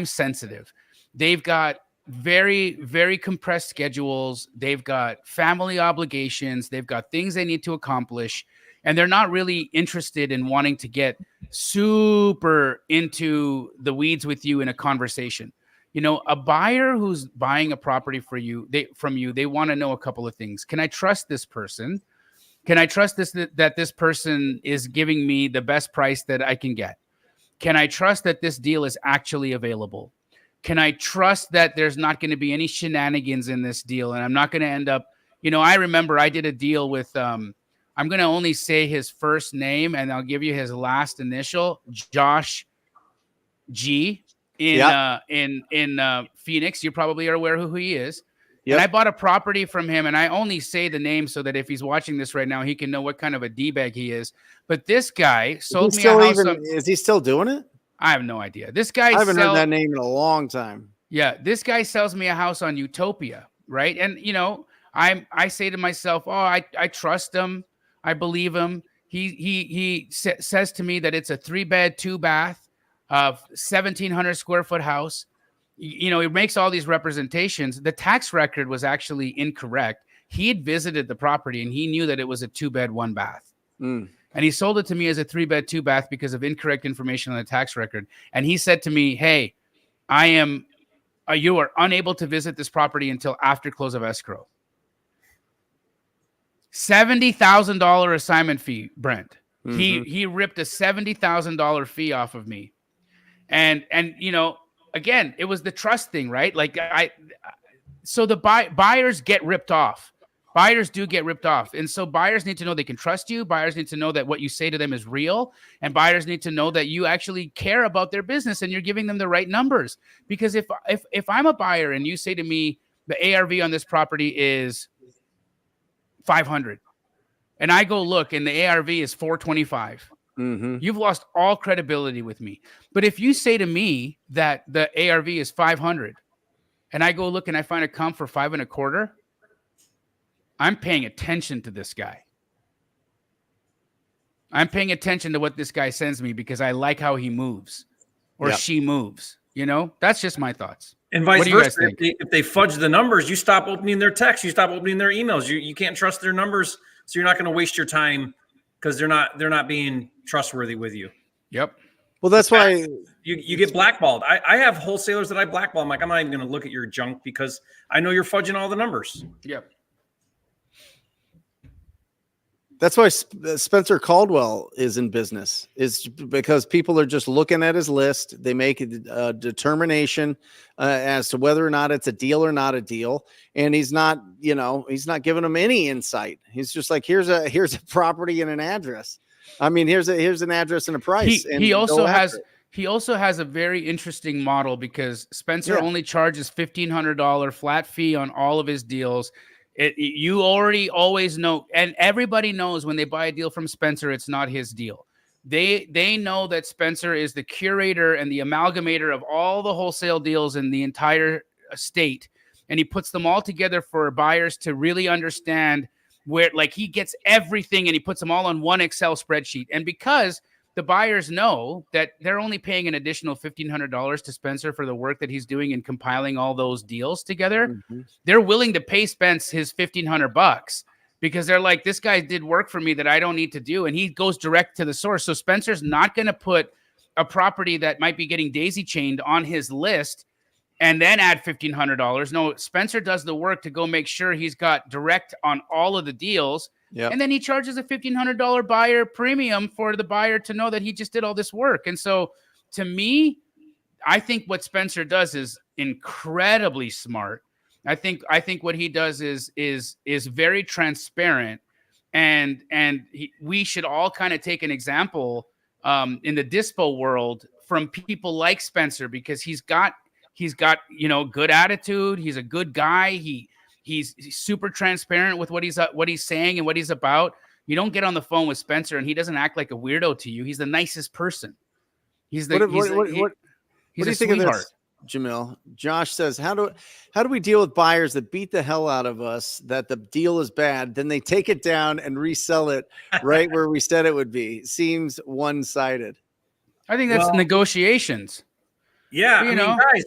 sensitive. They've got very, very compressed schedules. They've got family obligations. They've got things they need to accomplish. And they're not really interested in wanting to get super into the weeds with you in a conversation. A buyer who's buying a property from you, they want to know a couple of things. Can I trust this person? Can I trust that this person is giving me the best price that I can get? Can I trust that this deal is actually available? Can I trust that there's not going to be any shenanigans in this deal and I'm not going to end up, I remember I did a deal with I'm going to only say his first name and I'll give you his last initial, Josh G in Phoenix. You probably are aware who he is. Yep. And I bought a property from him, and I only say the name so that if he's watching this right now, he can know what kind of a D-bag he is. But this guy sold me a house.
Is he still doing it?
I have no idea. This guy
I haven't heard that name in a long time.
Yeah, this guy sells me a house on Utopia, right? And I say to myself, I trust him. I believe him. he says to me that it's a 3-bed, 2-bath, 1,700 square foot house. You know, he makes all these representations. The tax record was actually incorrect. He had visited the property and he knew that it was a 2-bed, 1-bath. And he sold it to me as a 3-bed, 2-bath because of incorrect information on the tax record. And he said to me, hey, you are unable to visit this property until after close of escrow. $70,000 assignment fee, Brent. He ripped a $70,000 fee off of me. And you know, again, it was the trust thing, right? Like so the buyers get ripped off. Buyers do get ripped off. And so buyers need to know they can trust you. Buyers need to know that what you say to them is real. And buyers need to know that you actually care about their business and you're giving them the right numbers. Because if I'm a buyer and you say to me, the ARV on this property is 500 and I go look and the ARV is 425, you've lost all credibility with me. But if you say to me that the ARV is 500 and I go look and I find a comp for 5.25, I'm paying attention to this guy. I'm paying attention to what this guy sends me because I like how he moves or she moves. You know, that's just my thoughts.
And vice versa. If they fudge the numbers, you stop opening their texts, you stop opening their emails. You can't trust their numbers, so you're not going to waste your time because they're not being trustworthy with you.
Yep.
Well, that's why
you get blackballed. I have wholesalers that I blackball. I'm like, I'm not even going to look at your junk because I know you're fudging all the numbers.
Yep.
That's why Spencer Caldwell is in business, is because people are just looking at his list. They make a determination as to whether or not it's a deal or not a deal. And he's not giving them any insight. He's just like, here's a property and an address. I mean, here's an address and a price.
He also has a very interesting model because Spencer only charges $1,500 flat fee on all of his deals. You already always know, and everybody knows when they buy a deal from Spencer, it's not his deal. They know that Spencer is the curator and the amalgamator of all the wholesale deals in the entire state, and he puts them all together for buyers to really understand where, like, he gets everything and he puts them all on one Excel spreadsheet. And because the buyers know that they're only paying an additional $1,500 to Spencer for the work that he's doing in compiling all those deals together. They're willing to pay Spence his $1,500 because they're like, this guy did work for me that I don't need to do. And he goes direct to the source. So Spencer's not going to put a property that might be getting daisy chained on his list and then add $1,500. No, Spencer does the work to go make sure he's got direct on all of the deals. And then he charges a $1,500 buyer premium for the buyer to know that he just did all this work. And so to me, I think what Spencer does is incredibly smart. I think what he does is very transparent, and we should all kind of take an example in the dispo world from people like Spencer, because he's got good attitude. He's a good guy. He's super transparent with what he's saying and what he's about. You don't get on the phone with Spencer and he doesn't act like a weirdo to you. He's the nicest person. What do you think of this, Jamil? Josh says, how do we deal with buyers that beat the hell out of us, that the deal is bad, then they take it down and resell it right where we said it would be? Seems one-sided. I think that's negotiations.
Yeah, guys,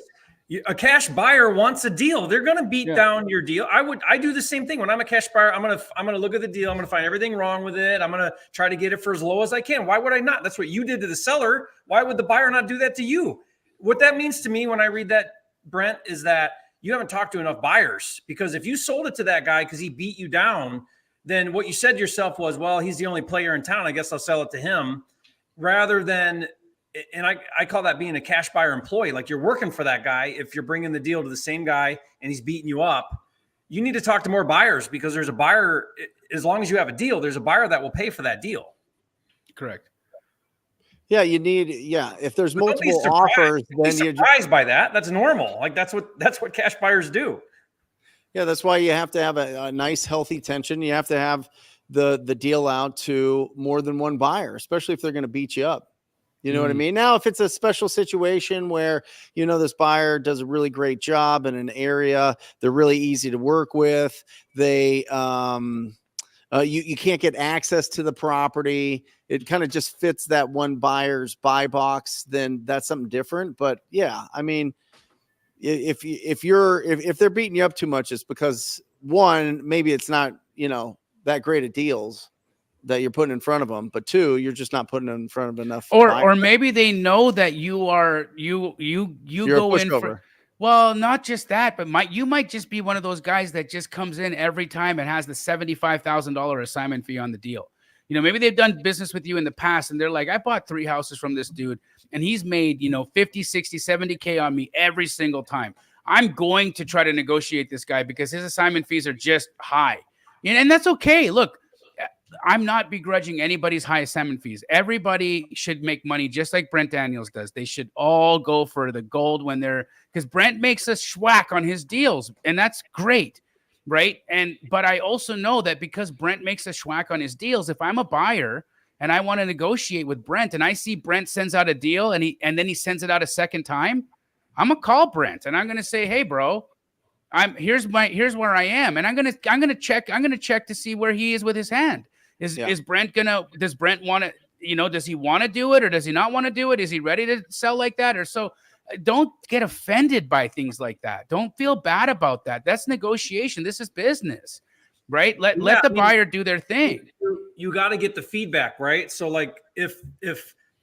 a cash buyer wants a deal. They're going to beat down your deal. I do the same thing. When I'm a cash buyer, I'm going to look at the deal. I'm going to find everything wrong with it. I'm going to try to get it for as low as I can. Why would I not? That's what you did to the seller. Why would the buyer not do that to you? What that means to me when I read that, Brent, is that you haven't talked to enough buyers, because if you sold it to that guy because he beat you down, then what you said to yourself was, well, he's the only player in town. I guess I'll sell it to him, rather than, and I call that being a cash buyer employee. Like, you're working for that guy. If you're bringing the deal to the same guy and he's beating you up, you need to talk to more buyers, because there's a buyer. As long as you have a deal, there's a buyer that will pay for that deal.
Correct.
Yeah, you need. Yeah, if there's multiple offers, then you're
surprised by that. That's normal. Like, that's what cash buyers do.
Yeah, that's why you have to have a nice, healthy tension. You have to have the deal out to more than one buyer, especially if they're going to beat you up. You know what I mean? Now, if it's a special situation where, this buyer does a really great job in an area, they're really easy to work with. They You can't get access to the property. It kind of just fits that one buyer's buy box. Then that's something different. But yeah, I mean, if they're beating you up too much, it's because one, maybe it's not, that great of deals that you're putting in front of them, but two, you're just not putting them in front of enough.
Or maybe they know that you are, you go in for, well, not just that, but you might just be one of those guys that just comes in every time and has the $75,000 assignment fee on the deal. Maybe they've done business with you in the past and they're like, I bought 3 houses from this dude and he's made, 50, 60, 70K on me every single time. I'm going to try to negotiate this guy because his assignment fees are just high. And that's okay. Look, I'm not begrudging anybody's high assignment fees. Everybody should make money just like Brent Daniels does. They should all go for the gold because Brent makes a schwack on his deals, and that's great, right? But I also know that because Brent makes a schwack on his deals, if I'm a buyer and I want to negotiate with Brent and I see Brent sends out a deal and then he sends it out a second time, I'm gonna call Brent and I'm gonna say, hey, bro, here's where I am, and I'm gonna check to see where he is with his hand. Does Brent want to, does he want to do it or does he not want to do it? Is he ready to sell like that? Or so don't get offended by things like that. Don't feel bad about that. That's negotiation. This is business, right? Let the buyer do their thing.
You got to get the feedback, right? So like if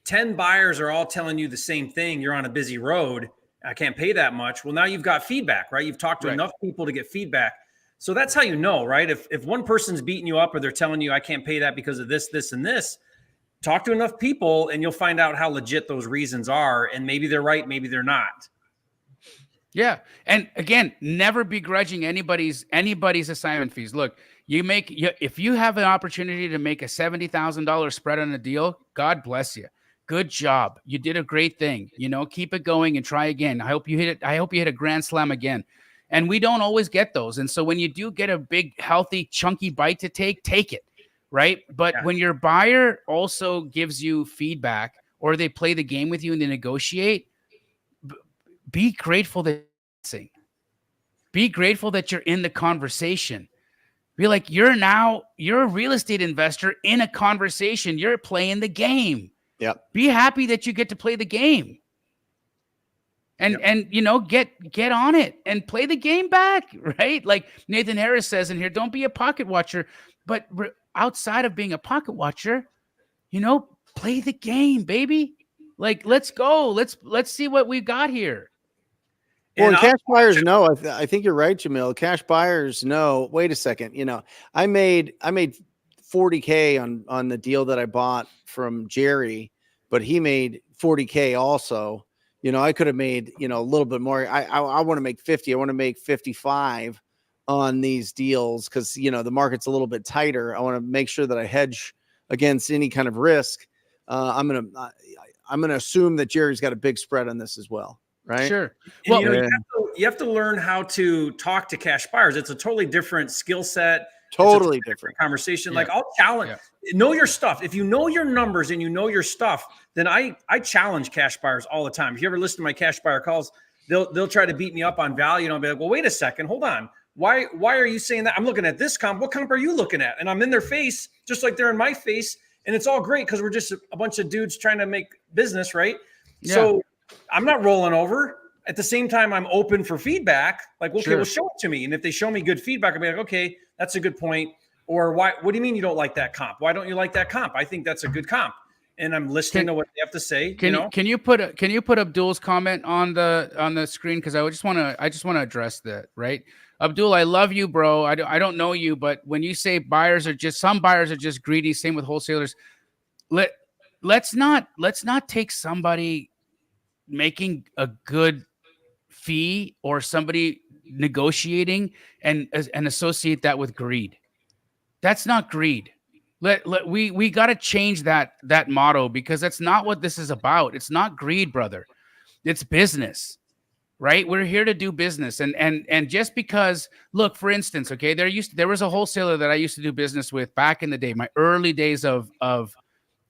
10 buyers are all telling you the same thing, you're on a busy road, I can't pay that much. Well, now you've got feedback, right? You've talked to enough people to get feedback. So that's how you know, right? If one person's beating you up or they're telling you I can't pay that because of this, this, and this, talk to enough people and you'll find out how legit those reasons are. And maybe they're right, maybe they're not.
Yeah. And again, never begrudging anybody's assignment fees. Look, if you have an opportunity to make a $70,000 spread on a deal, God bless you. Good job. You did a great thing. Keep it going and try again. I hope you hit a grand slam again. And we don't always get those. And so when you do get a big, healthy, chunky bite to take it, right? But when your buyer also gives you feedback or they play the game with you and they negotiate, be grateful that you're in the conversation. Be like, you're a real estate investor in a conversation. You're playing the game.
Yep.
Be happy that you get to play the game. And get on it and play the game back, right? Like Nathan Harris says in here, don't be a pocket watcher, but outside of being a pocket watcher, play the game, baby. Like, let's go. Let's see what we've got here.
Well, cash buyers know. I think you're right, Jamil. Cash buyers know. Wait a second. I made $40K on the deal that I bought from Jerry, but he made $40K also. I could have made, a little bit more. I want to make 50. I want to make 55 on these deals because, the market's a little bit tighter. I want to make sure that I hedge against any kind of risk. I'm going to assume that Jerry's got a big spread on this as well. Right.
Sure.
Well, you have to learn how to talk to cash buyers. It's a totally different skill set.
Totally different
conversation. Yeah. Like I'll challenge, know your stuff. If you know your numbers and you know your stuff, then I challenge cash buyers all the time. If you ever listen to my cash buyer calls, they'll try to beat me up on value. And I'll be like, well, wait a second, hold on. Why are you saying that? I'm looking at this comp. What comp are you looking at? And I'm in their face, just like they're in my face. And it's all great because we're just a bunch of dudes trying to make business, right? Yeah. So I'm not rolling over. At the same time, I'm open for feedback. Like, okay, well, show it to me. And if they show me good feedback, I'll be like, okay, that's a good point. Or why? What do you mean you don't like that comp? Why don't you like that comp? I think that's a good comp. And I'm listening to what they have to say.
Can you put Abdul's comment on the screen? Because I just want to address that, right? Abdul, I love you, bro. I don't know you, but when you say some buyers are just greedy, same with wholesalers. Let's not take somebody making a good fee or somebody negotiating and associate that with greed. That's not greed. We got to change that motto because that's not what this is about. It's not greed, brother. It's business, right? We're here to do business. And just because, look, for instance, okay, there was a wholesaler that I used to do business with back in the day, my early days of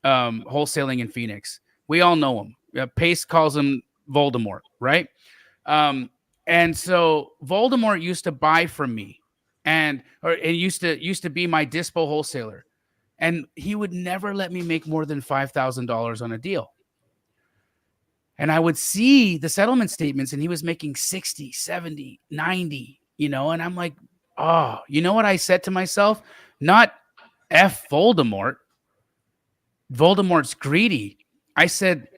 wholesaling in Phoenix. We all know him. Pace calls him Voldemort, right? And so Voldemort used to buy from me and used to be my dispo wholesaler, and he would never let me make more than $5,000 on a deal. And I would see the settlement statements, and he was making 60, 70, 90, and I'm like, oh, you know what I said to myself? Not F Voldemort. Voldemort's greedy. I said,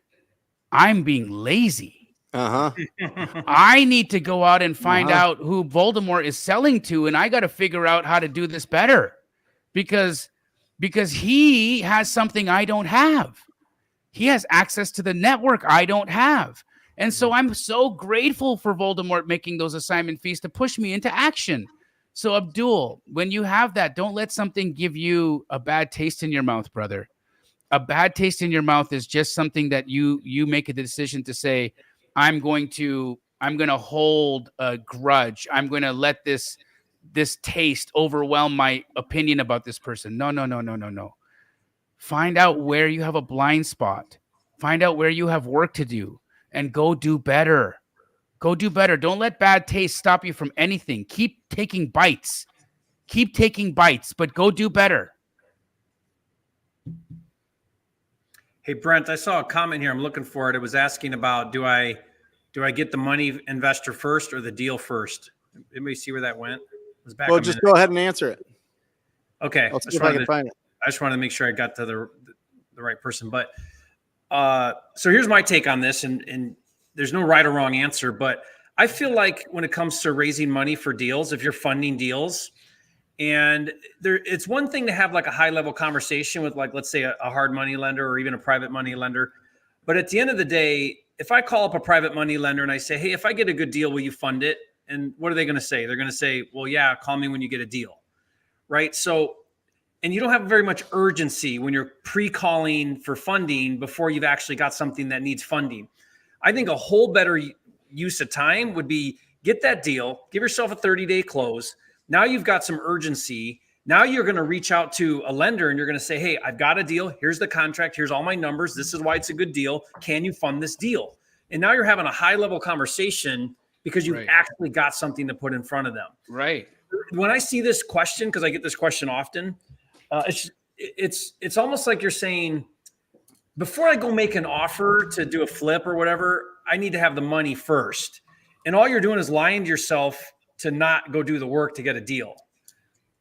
I'm being lazy. I need to go out and find out who Voldemort is selling to, and I got to figure out how to do this better because he has something I don't have. He has access to the network I don't have. And so I'm so grateful for Voldemort making those assignment fees to push me into action. So Abdul, when you have that, don't let something give you a bad taste in your mouth, brother. A bad taste in your mouth is just something that you make a decision to say, I'm going to hold a grudge. I'm going to let this taste overwhelm my opinion about this person. No. Find out where you have a blind spot. Find out where you have work to do and go do better. Go do better. Don't let bad taste stop you from anything. Keep taking bites. But go do better.
Hey, Brent, I saw a comment here. I'm looking for it. It was asking about, do I get the money investor first or the deal first? Anybody see where that went? It was back.
Well, just go ahead and answer it.
Okay.
I'll see if I can find it.
I just wanted to make sure I got to the right person. But so here's my take on this, and there's no right or wrong answer. But I feel like when it comes to raising money for deals, if you're funding deals, and it's one thing to have like a high level conversation with, like, let's say a hard money lender or even a private money lender. But at the end of the day, if I call up a private money lender and I say, hey, if I get a good deal, will you fund it? And what are they going to say? They're going to say, well, yeah, call me when you get a deal. Right. So, and you don't have very much urgency when you're pre-calling for funding before you've actually got something that needs funding. I think a whole better use of time would be get that deal, give yourself a 30-day close. Now you've got some urgency. Now you're going to reach out to a lender and you're going to say, hey, I've got a deal. Here's the contract. Here's all my numbers. This is why it's a good deal. Can you fund this deal? And now you're having a high level conversation because you've actually got something to put in front of them.
Right.
When I see this question, because I get this question often, it's almost like you're saying, before I go make an offer to do a flip or whatever, I need to have the money first. And all you're doing is lying to yourself to not go do the work to get a deal,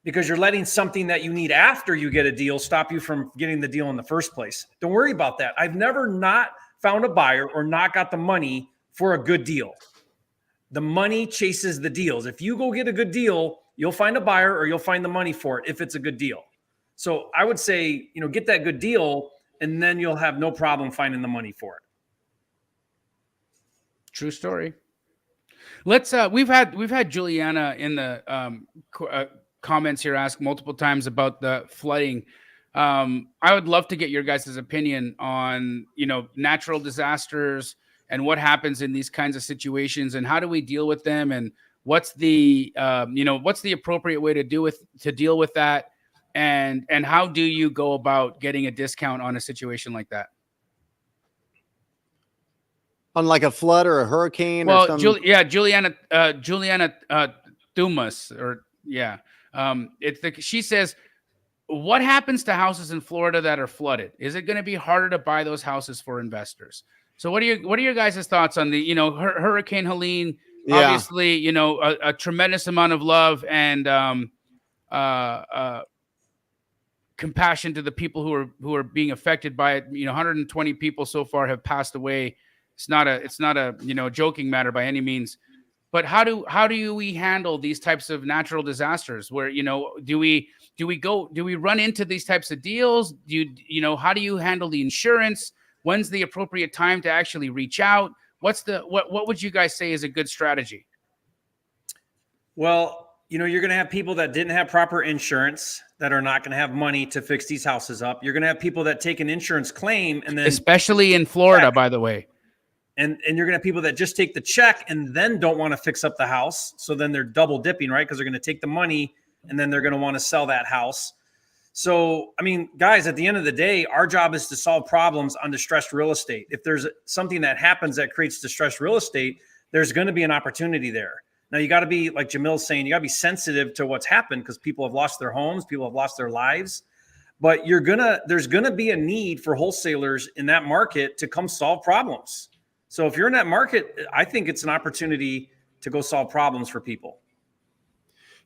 because you're letting something that you need after you get a deal stop you from getting the deal in the first place. Don't worry about that. I've never not found a buyer or not got the money for a good deal. The money chases the deals. If you go get a good deal, you'll find a buyer or you'll find the money for it if it's a good deal. So I would say, get that good deal, and then you'll have no problem finding the money for it.
True story. Let's we've had Juliana in the comments here ask multiple times about the flooding. I would love to get your guys' opinion on, natural disasters and what happens in these kinds of situations and how do we deal with them, and what's the appropriate way to deal with that, and how do you go about getting a discount on a situation like that?
On like a flood or a hurricane?
Well,
or something?
Juliana Dumas, she says, what happens to houses in Florida that are flooded? Is it going to be harder to buy those houses for investors? So what are your guys' thoughts on the, Hurricane Helene? Yeah. Obviously, a tremendous amount of love and compassion to the people who are being affected by it. 120 people so far have passed away. It's not a joking matter by any means. But how do we handle these types of natural disasters? Where do we run into these types of deals? How do you handle the insurance? When's the appropriate time to actually reach out? What would you guys say is a good strategy?
Well, you're going to have people that didn't have proper insurance that are not going to have money to fix these houses up. You're going to have people that take an insurance claim and then,
especially in Florida, by the way.
And you're going to have people that just take the check and then don't want to fix up the house. So then they're double dipping, right? Because they're going to take the money and then they're going to want to sell that house. So, guys, at the end of the day, our job is to solve problems on distressed real estate. If there's something that happens that creates distressed real estate, there's going to be an opportunity there. Now you got to be, like Jamil's saying, you got to be sensitive to what's happened because people have lost their homes, people have lost their lives. But there's gonna be a need for wholesalers in that market to come solve problems. So if you're in that market, I think it's an opportunity to go solve problems for people.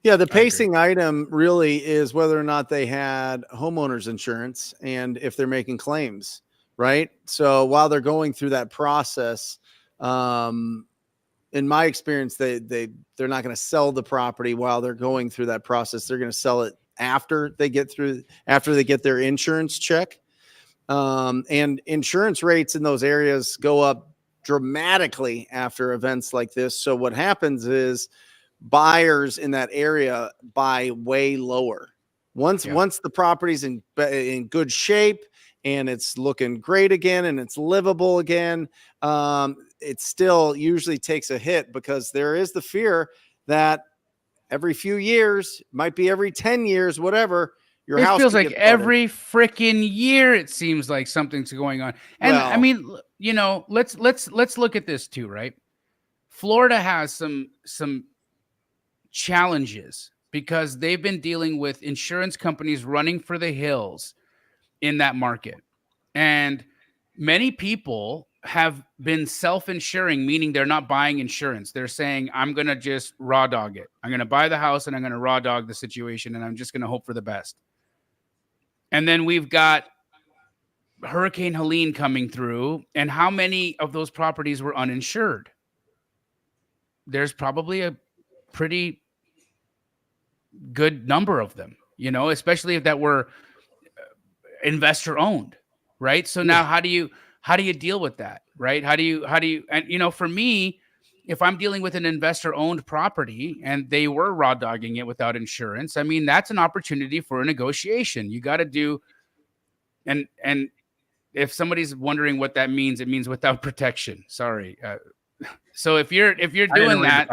Yeah, the pacing item really is whether or not they had homeowners insurance and if they're making claims, right? So while they're going through that process, in my experience, they're not going to sell the property while they're going through that process. They're going to sell it after they get their insurance check. And insurance rates in those areas go up dramatically after events like this. So what happens is buyers in that area buy way lower. Once the property's in good shape and it's looking great again and it's livable again, it still usually takes a hit because there is the fear that every few years, might be every 10 years, whatever, your house
feels like every freaking year it seems like something's going on. And
Well,
I mean, you know, let's look at this too, right? Florida has some challenges because they've been dealing with insurance companies running for the hills in that market. And many people have been self-insuring, meaning they're not buying insurance. They're saying, I'm going to just raw dog it. I'm going to buy the house and I'm going to raw dog the situation and I'm just going to hope for the best. And then we've got Hurricane Helene coming through. And how many of those properties were uninsured? There's probably a pretty good number of them, you know, especially if that were investor owned, right? So now how do you deal with that, right? How do you, and you know, for me, if I'm dealing with an investor owned property and they were raw dogging it without insurance, I mean, that's an opportunity for a negotiation. You got to do, and if somebody's wondering what that means, it means without protection. Sorry. So if you're doing that,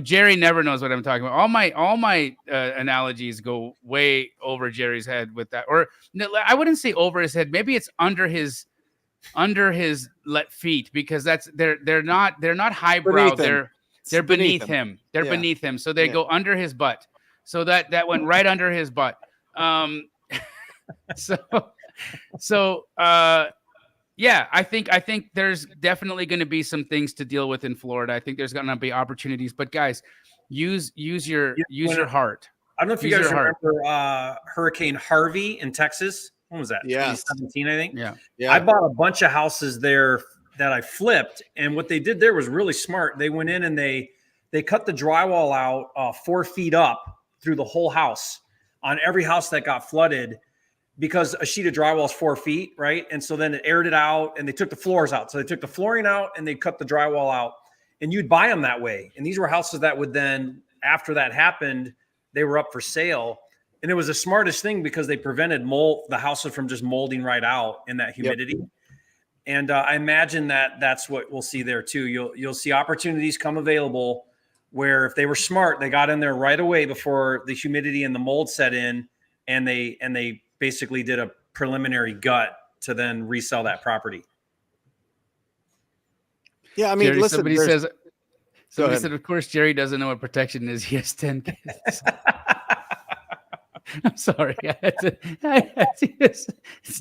Jerry never knows what I'm talking about. All my analogies go way over Jerry's head with that, or I wouldn't say over his head. Maybe it's under his feet because they're not highbrow. They're beneath him. They're beneath him. So they go under his butt. So that went right under his butt. Yeah, I think there's definitely going to be some things to deal with in Florida. I think there's going to be opportunities, but guys, use your heart.
I don't know if you guys remember Hurricane Harvey in Texas. When was that?
Yeah,
2017, I think.
Yeah.
I bought a bunch of houses there that I flipped, and what they did there was really smart. They went in and they cut the drywall out 4 feet up through the whole house on every house that got flooded. Because a sheet of drywall is 4 feet, right? And so then it aired it out and they took the floors out. So they took the flooring out and they cut the drywall out and you'd buy them that way. And these were houses that would then, after that happened, they were up for sale. And it was the smartest thing because they prevented the houses from just molding right out in that humidity. Yep. And I imagine that's what we'll see there too. You'll see opportunities come available where if they were smart, they got in there right away before the humidity and the mold set in and they basically did a preliminary gut to then resell that property. Yeah, I mean,
Jerry,
listen.
Somebody said, of course, Jerry doesn't know what protection is. He has 10 kids. I'm sorry.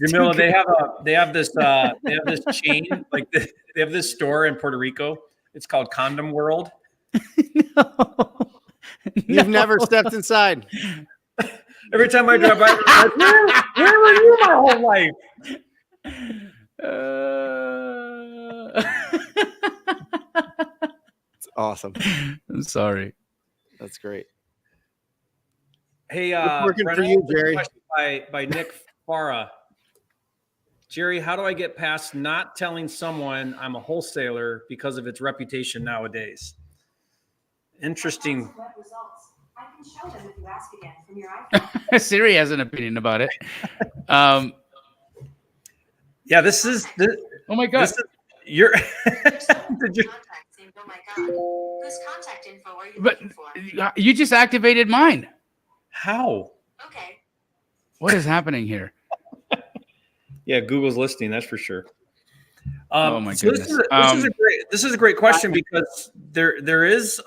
Jamil, they have this chain, like they have this store in Puerto Rico. It's called Condom World.
You've never stepped inside.
Every time I drive by, I'm like, where were you my whole life?
It's awesome.
I'm sorry.
That's great.
Hey,
working for you, Jerry.
By Nick Farah. Jerry, how do I get past not telling someone I'm a wholesaler because of its reputation nowadays? Interesting.
I can show them if you ask again from your iPhone.
Siri has an opinion about it.
Yeah, this is.
Oh my God!
You're.
Oh my God! Whose contact info are you looking for?
You just activated mine.
How?
Okay.
What is happening here?
Yeah, Google's listening. That's for sure.
Oh my goodness!
This is a great question because there is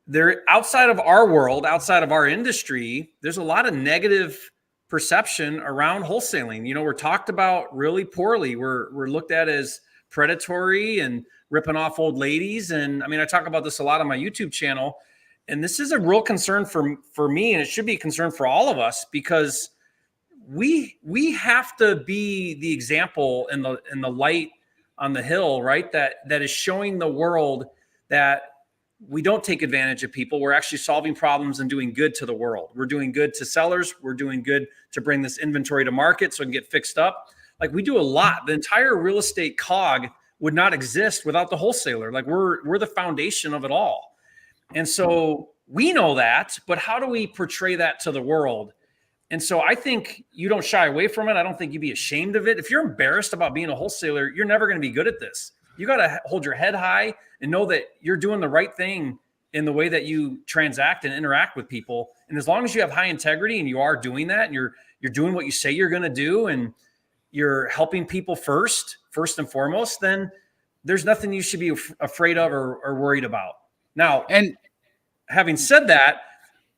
there outside of our world, outside of our industry, there's a lot of negative perception around wholesaling. You know, we're talked about really poorly. We're looked at as predatory and ripping off old ladies. And I mean, I talk about this a lot on my YouTube channel, and this is a real concern for me, and it should be a concern for all of us, because we have to be the example in the light on the hill, right? That is showing the world that we don't take advantage of people. We're actually solving problems and doing good to the world. We're doing good to sellers. We're doing good to bring this inventory to market so it can get fixed up. Like, we do a lot. The entire real estate cog would not exist without the wholesaler. Like, we're the foundation of it all. And so we know that, but how do we portray that to the world? And so I think you don't shy away from it. I don't think you'd be ashamed of it. If you're embarrassed about being a wholesaler, you're never going to be good at this. You got to hold your head high and know that you're doing the right thing in the way that you transact and interact with people. And as long as you have high integrity and you are doing that, and you're doing what you say you're going to do, and you're helping people first and foremost, then there's nothing you should be afraid of or worried about. Now, and having said that,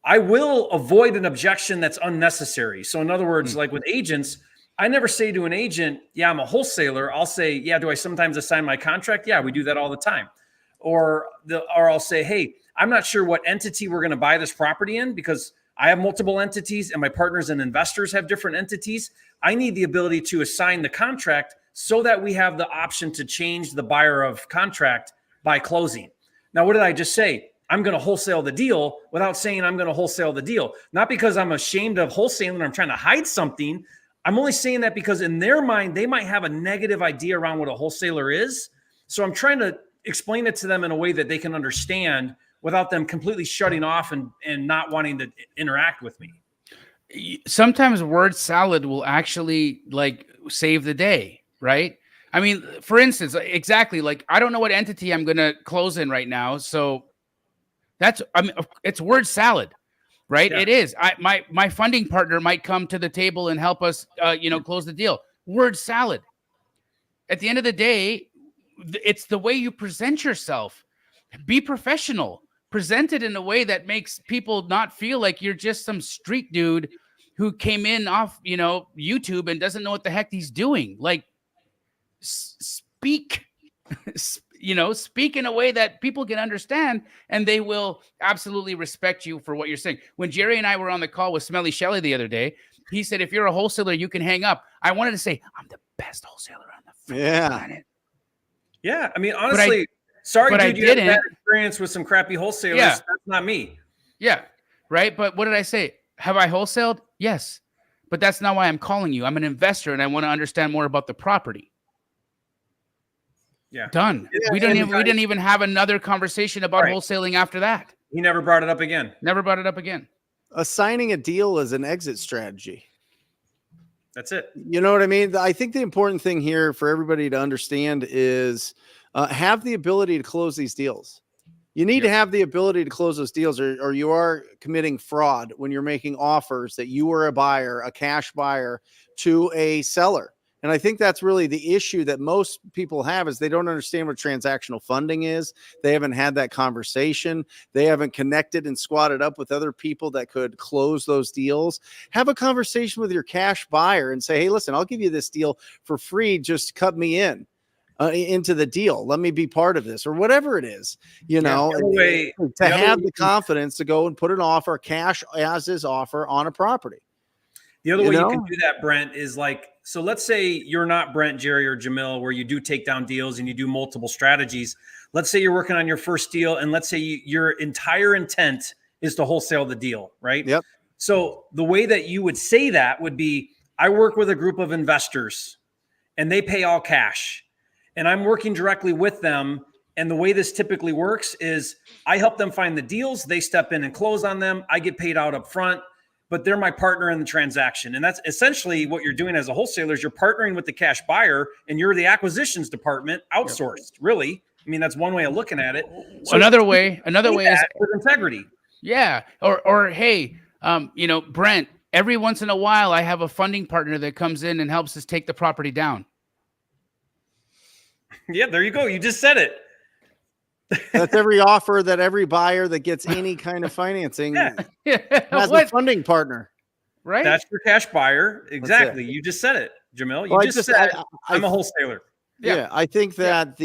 I will avoid an objection that's unnecessary. So in other words, like with agents, I never say to an agent, yeah, I'm a wholesaler. I'll say, yeah, do I sometimes assign my contract? Yeah, we do that all the time. Or I'll say, hey, I'm not sure what entity we're going to buy this property in, because I have multiple entities and my partners and investors have different entities. I need the ability to assign the contract so that we have the option to change the buyer of contract by closing. Now, what did I just say? I'm going to wholesale the deal without saying I'm going to wholesale the deal. Not because I'm ashamed of wholesaling and I'm trying to hide something. I'm only saying that because in their mind, they might have a negative idea around what a wholesaler is. So I'm trying to explain it to them in a way that they can understand without them completely shutting off and not wanting to interact with me.
Sometimes word salad will actually like save the day, right? I mean, for instance, exactly, like, I don't know what entity I'm going to close in right now. So it's word salad, right? Yeah. It is. My funding partner might come to the table and help us, close the deal. Word salad. At the end of the day, it's the way you present yourself. Be professional. Present it in a way that makes people not feel like you're just some street dude who came in off, YouTube and doesn't know what the heck he's doing. Like, speak in a way that people can understand, and they will absolutely respect you for what you're saying. When Jerry and I were on the call with Smelly Shelley the other day, he said, if you're a wholesaler, you can hang up. I wanted to say, I'm the best wholesaler on the planet.
Yeah. I mean, honestly, sorry, dude, you had a bad experience with some crappy wholesalers. Yeah. That's not me.
Yeah. Right. But what did I say? Have I wholesaled? Yes. But that's not why I'm calling you. I'm an investor and I want to understand more about the property. Yeah. Done. Yeah, we didn't even have another conversation about wholesaling after that.
He never brought it up again.
Never brought it up again.
Assigning a deal is an exit strategy.
That's it.
You know what I mean? I think the important thing here for everybody to understand is have the ability to close these deals. You need to have the ability to close those deals, or you are committing fraud when you're making offers that you are a buyer, a cash buyer, to a seller. And I think that's really the issue that most people have, is they don't understand what transactional funding is. They haven't had that conversation. They haven't connected and squatted up with other people that could close those deals. Have a conversation with your cash buyer and say, hey, listen, I'll give you this deal for free. Just cut me into the deal. Let me be part of this, or whatever it is, to have the confidence to go and put an offer, cash as is offer, on a property.
The other way you can do that, Brent, is like, so let's say you're not Brent, Jerry, or Jamil, where you do take down deals and you do multiple strategies. Let's say you're working on your first deal, and let's say your entire intent is to wholesale the deal, right?
Yep.
So the way that you would say that would be, I work with a group of investors and they pay all cash, and I'm working directly with them. And the way this typically works is I help them find the deals. They step in and close on them. I get paid out up front, but they're my partner in the transaction. And that's essentially what you're doing as a wholesaler, is you're partnering with the cash buyer, and you're the acquisitions department outsourced, really. I mean, that's one way of looking at it.
So another way is
with integrity.
Yeah. Or hey, Brent, every once in a while, I have a funding partner that comes in and helps us take the property down.
Yeah, there you go. You just said it.
That's every offer that every buyer that gets any kind of financing
Yeah.
has a
What?
funding partner.
Right?
That's your cash buyer. Exactly. You just said it, Jamil. You
Well,
just said I'm a wholesaler.
Yeah, I think that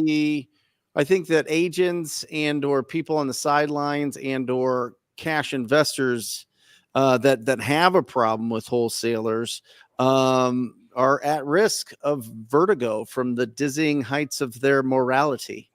agents and or people on the sidelines and or cash investors that have a problem with wholesalers are at risk of vertigo from the dizzying heights of their morality.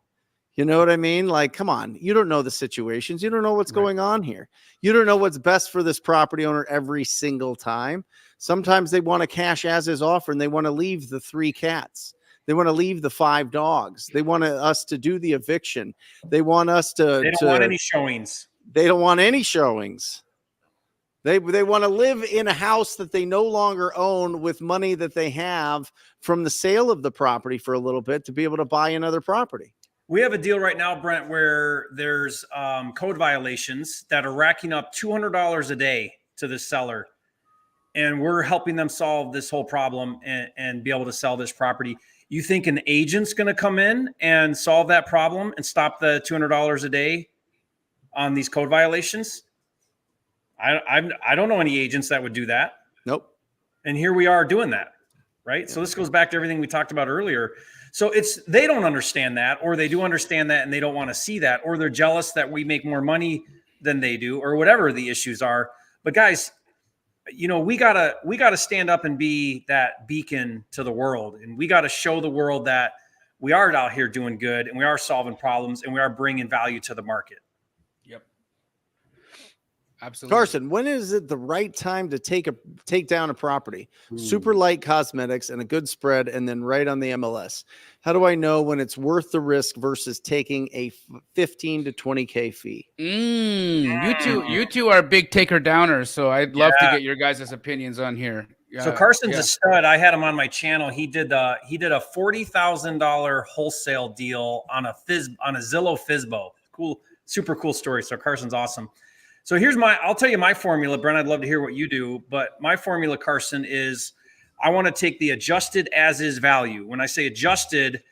You know what I mean? Like, come on, you don't know the situations. You don't know what's going on here. You don't know what's best for this property owner every single time. Sometimes they want a cash as is offer and they want to leave the 3 cats. They want to leave the 5 dogs. They want us to do the eviction. They want us to.
They don't want any showings.
They don't want any showings. They want to live in a house that they no longer own with money that they have from the sale of the property for a little bit to be able to buy another property.
We have a deal right now, Brent, where there's code violations that are racking up $200 a day to the seller. And we're helping them solve this whole problem and be able to sell this property. You think an agent's going to come in and solve that problem and stop the $200 a day on these code violations? I don't know any agents that would do that.
Nope.
And here we are doing that, right? Yeah. So this goes back to everything we talked about earlier. So they don't understand that, or they do understand that and they don't want to see that, or they're jealous that we make more money than they do, or whatever the issues are. But guys, we gotta stand up and be that beacon to the world, and we got to show the world that we are out here doing good, and we are solving problems, and we are bringing value to the market.
Yep, absolutely.
Carson, when is it the right time to take down a property? Super light cosmetics and a good spread, and then right on the MLS. How do I know when it's worth the risk versus taking a 15 to 20K fee?
You two are big taker downers, so I'd love to get your guys' opinions on here.
So Carson's a stud. I had him on my channel. He did a $40,000 wholesale deal on a Zillow Fizbo. Cool, super cool story. So Carson's awesome. So I'll tell you my formula, Brent. I'd love to hear what you do, but my formula, Carson, is I want to take the adjusted as is value. When I say adjusted,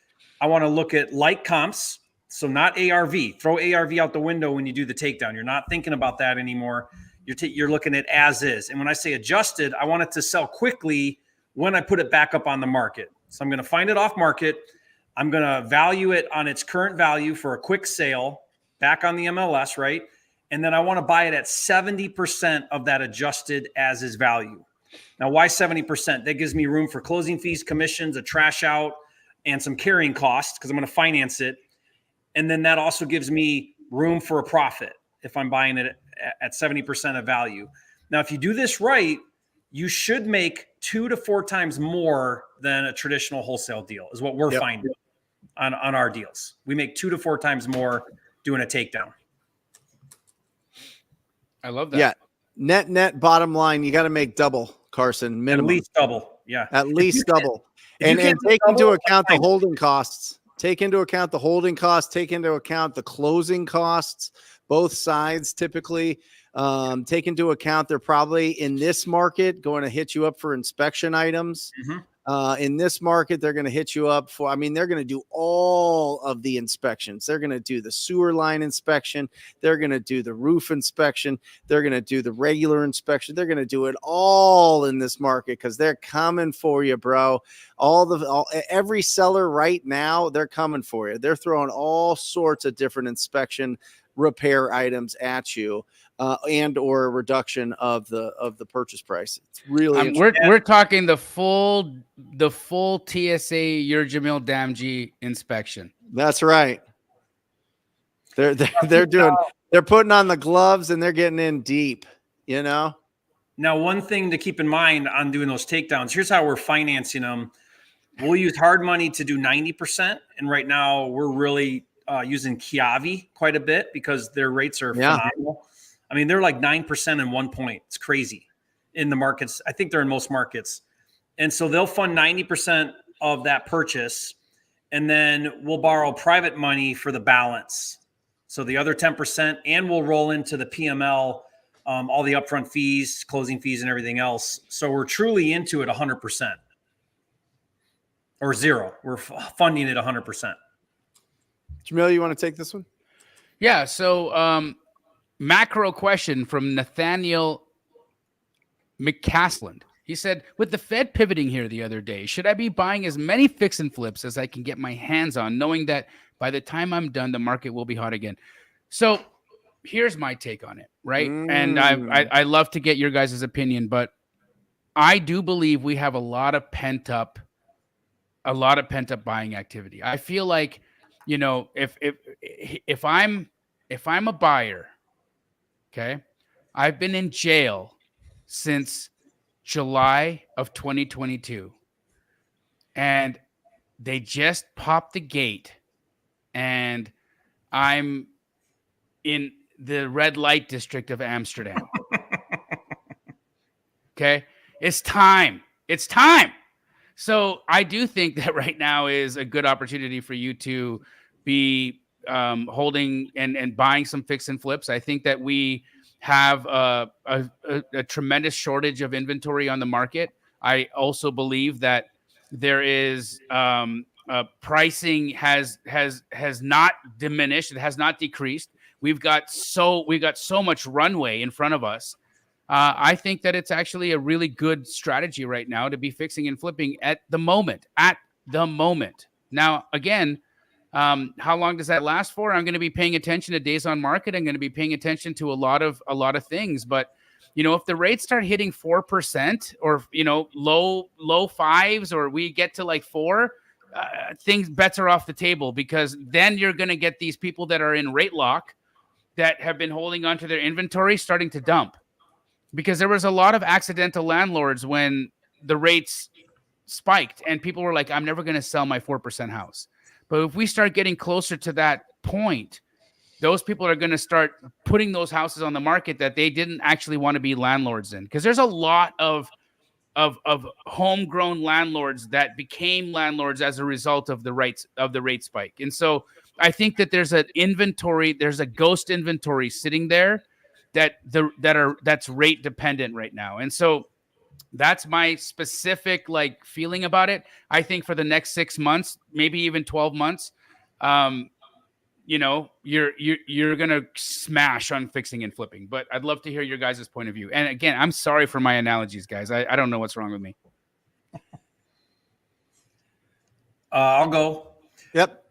I want to look at like comps. So not ARV. Throw ARV out the window when you do the takedown. You're not thinking about that anymore. You're looking at as is. And when I say adjusted, I want it to sell quickly when I put it back up on the market. So I'm going to find it off market. I'm going to value it on its current value for a quick sale back on the MLS, right? And then I want to buy it at 70% of that adjusted as is value. Now, why 70%? That gives me room for closing fees, commissions, a trash out, and some carrying costs because I'm going to finance it. And then that also gives me room for a profit if I'm buying it at 70% of value. Now, if you do this right, you should make 2 to 4 times more than a traditional wholesale deal is what we're finding on our deals. We make 2 to 4 times more doing a takedown.
I love that.
Yeah. Net bottom line, you got to make double, Carson, minimum.
At least double. Yeah.
At least double. And take into account the holding costs. Take into account the holding costs. Take into account the closing costs, both sides typically. Take into account they're probably in this market going to hit you up for inspection items.
Mm-hmm.
In this market, they're going to hit you up for, they're going to do all of the inspections. They're going to do the sewer line inspection. They're going to do the roof inspection. They're going to do the regular inspection. They're going to do it all in this market because they're coming for you, bro. Every seller right now, they're coming for you. They're throwing all sorts of different inspection repair items at you. And or a reduction of the purchase price. It's really
we're talking the full TSA your Jamil Damji inspection.
That's right. They're putting on the gloves and they're getting in deep, Now,
one thing to keep in mind on doing those takedowns, here's how we're financing them. We'll use hard money to do 90%. And right now we're really using Kiavi quite a bit because their rates are phenomenal. They're like 9% in 1 point. It's crazy in the markets. I think they're in most markets. And so they'll fund 90% of that purchase. And then we'll borrow private money for the balance. So the other 10%, and we'll roll into the PML, all the upfront fees, closing fees, and everything else. So we're truly into it 100% or zero. We're funding it 100%.
Jamil, you want to take this one?
Yeah. So, macro question from Nathaniel McCasland. He said, with the Fed pivoting here the other day, should I be buying as many fix and flips as I can get my hands on, knowing that by the time I'm done, the market will be hot again? So here's my take on it, right? And I love to get your guys' opinion, but I do believe we have a lot of pent up buying activity. I feel like, you know, if I'm a buyer, okay, I've been in jail since July of 2022, and they just popped the gate, and I'm in the red light district of Amsterdam. Okay, it's time. It's time. So I do think that right now is a good opportunity for you to be holding and buying some fix and flips. I think that we have a tremendous shortage of inventory on the market. I also believe that there is pricing has not diminished. It has not decreased. We've got so much runway in front of us. I think that it's actually a really good strategy right now to be fixing and flipping at the moment. Now, again, how long does that last for? I'm going to be paying attention to days on market. I'm going to be paying attention to a lot of things. But, you know, if the rates start hitting 4% or, you know, low fives, or we get to like 4, bets are off the table, because then you're going to get these people that are in rate lock that have been holding onto their inventory starting to dump. Because there was a lot of accidental landlords when the rates spiked and people were like, I'm never going to sell my 4% house. But if we start getting closer to that point, those people are going to start putting those houses on the market that they didn't actually want to be landlords in. Because there's a lot of homegrown landlords that became landlords as a result of the rate spike. And so I think that there's a ghost inventory sitting there that's rate dependent right now. And so that's my specific like feeling about it. I think for the next 6 months, maybe even 12 months, you know, you're going to smash on fixing and flipping, but I'd love to hear your guys' point of view. And again, I'm sorry for my analogies, guys. I don't know what's wrong with me.
I'll go.
Yep.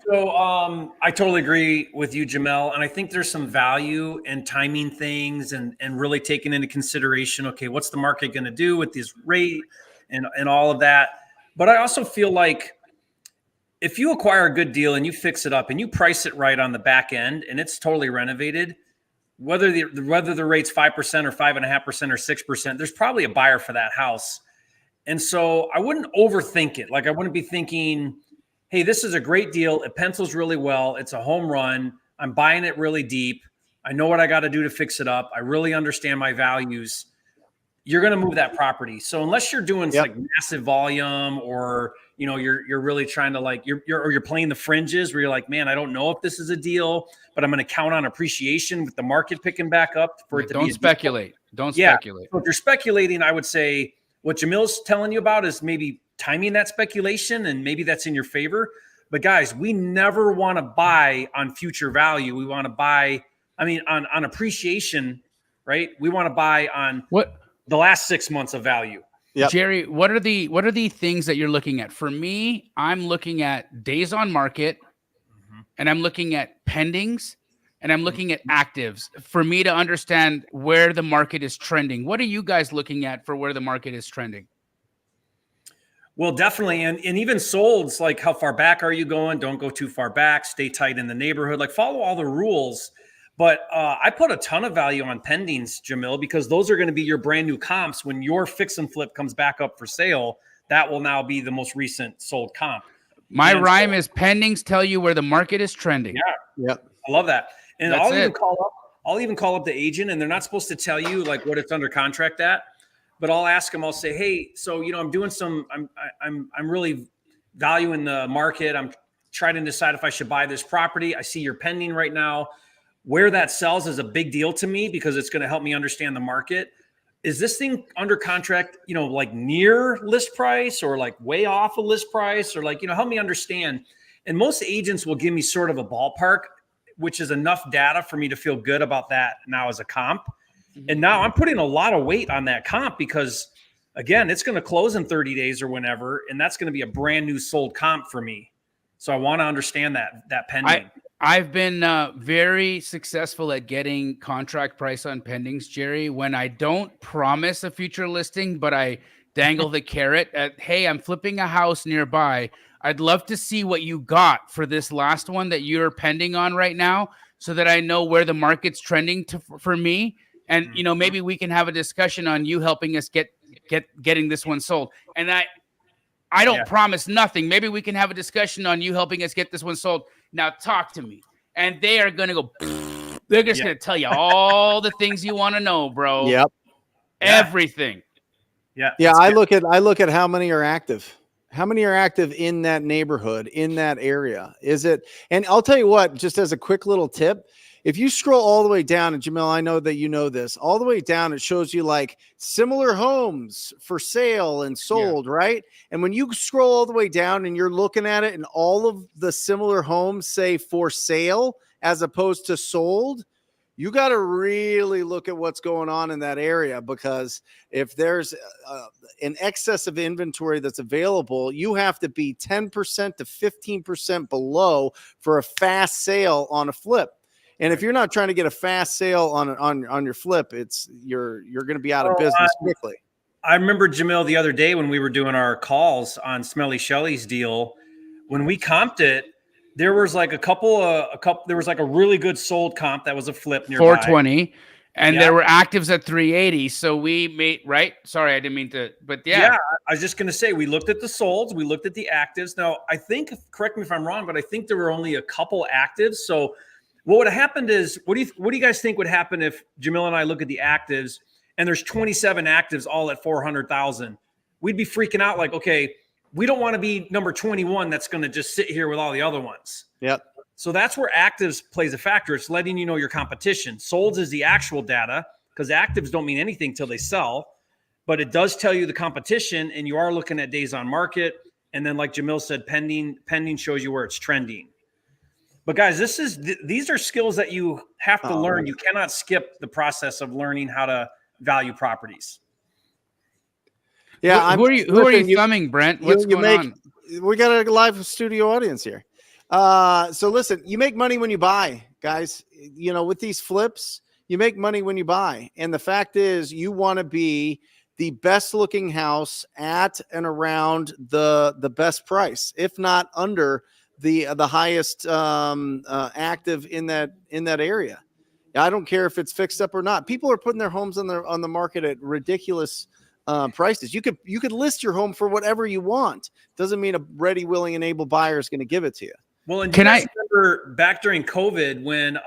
So I totally agree with you, Jamel. And I think there's some value in timing things and really taking into consideration, okay, what's the market going to do with this rate and all of that. But I also feel like if you acquire a good deal and you fix it up and you price it right on the back end and it's totally renovated, whether the rate's 5% or 5.5% or 6%, there's probably a buyer for that house. And so I wouldn't overthink it. Like I wouldn't be thinking, hey, this is a great deal. It pencils really well. It's a home run. I'm buying it really deep. I know what I got to do to fix it up. I really understand my values. You're going to move that property. So unless you're doing like massive volume, or, you know, you're really trying to like, you're playing the fringes where you're like, man, I don't know if this is a deal, but I'm going to count on appreciation with the market picking back up for it to be.
Don't speculate. Don't speculate.
So if you're speculating, I would say what Jamil's telling you about is maybe timing that speculation, and maybe that's in your favor. But guys, we never want to buy on future value. We want to buy, on appreciation, right? We want to buy on the last 6 months of value.
Yep.
Jerry, what are the things that you're looking at? For me, I'm looking at days on market, and I'm looking at pendings, and I'm looking at actives for me to understand where the market is trending. What are you guys looking at for where the market is trending?
Well, definitely. And even solds, like how far back are you going? Don't go too far back. Stay tight in the neighborhood. Like follow all the rules. But I put a ton of value on pendings, Jamil, because those are going to be your brand new comps. When your fix and flip comes back up for sale, that will now be the most recent sold comp.
My rhyme is pendings tell you where the market is trending.
Yeah.
Yep.
I love that. And
That's
I'll even call up the agent, and they're not supposed to tell you like what it's under contract at. But I'll ask them, I'll say, hey, so, you know, I'm really valuing the market. I'm trying to decide if I should buy this property. I see you're pending right now. Where that sells is a big deal to me because it's going to help me understand the market. Is this thing under contract, you know, like near list price or like way off of list price, or like, you know, help me understand. And most agents will give me sort of a ballpark which is enough data for me to feel good about that now as a comp. And now I'm putting a lot of weight on that comp because, again, it's going to close in 30 days or whenever, and that's going to be a brand new sold comp for me. So I want to understand that pending.
I've been very successful at getting contract price on pendings, Jerry, when I don't promise a future listing, but I dangle the carrot at, hey, I'm flipping a house nearby. I'd love to see what you got for this last one that you're pending on right now so that I know where the market's trending for me. And, you know, maybe we can have a discussion on you helping us getting this one sold. And I don't promise nothing. Maybe we can have a discussion on you helping us get this one sold. Now talk to me. And they are going to go, they're just going to tell you all the things you want to know, bro.
Yep.
Everything.
Yeah.
I look at how many are active. How many are active in that neighborhood, in that area? Is it? And I'll tell you what, just as a quick little tip, if you scroll all the way down, and Jamil, I know that you know this, all the way down, it shows you like similar homes for sale and sold, right? And when you scroll all the way down and you're looking at it and all of the similar homes say for sale as opposed to sold, you got to really look at what's going on in that area, because if there's an excess of inventory that's available, you have to be 10% to 15% below for a fast sale on a flip. And if you're not trying to get a fast sale on your flip, you're going to be out of business quickly.
I remember, Jamil, the other day when we were doing our calls on Smelly Shelley's deal, when we comped it, there was like there was like a really good sold comp that was a flip nearby.
420. And there were actives at 380. So we made, right? Sorry, I didn't mean to, but yeah.
I was just going to say, we looked at the solds, we looked at the actives. Now, I think, correct me if I'm wrong, but I think there were only a couple actives. So what would have happened is, what do you guys think would happen if Jamil and I look at the actives and there's 27 actives all at 400,000? We'd be freaking out like, okay, we don't want to be number 21 that's going to just sit here with all the other ones.
Yep.
So that's where actives plays a factor. It's letting you know your competition. Solds is the actual data, because actives don't mean anything till they sell, but it does tell you the competition, and you are looking at days on market. And then, like Jamil said, pending shows you where it's trending. But guys, these are skills that you have to learn. You cannot skip the process of learning how to value properties.
Yeah, who are you thumbing, Brent? What's going on?
We got a live studio audience here. So listen, you make money when you buy, guys. You know, with these flips, you make money when you buy. And the fact is, you want to be the best looking house at and around the best price, if not under the highest active in that area. I don't care if it's fixed up or not. People are putting their homes on the market at ridiculous prices. You could list your home for whatever you want. Doesn't mean a ready, willing, and able buyer is going to give it to you.
Well, and can I remember back during COVID when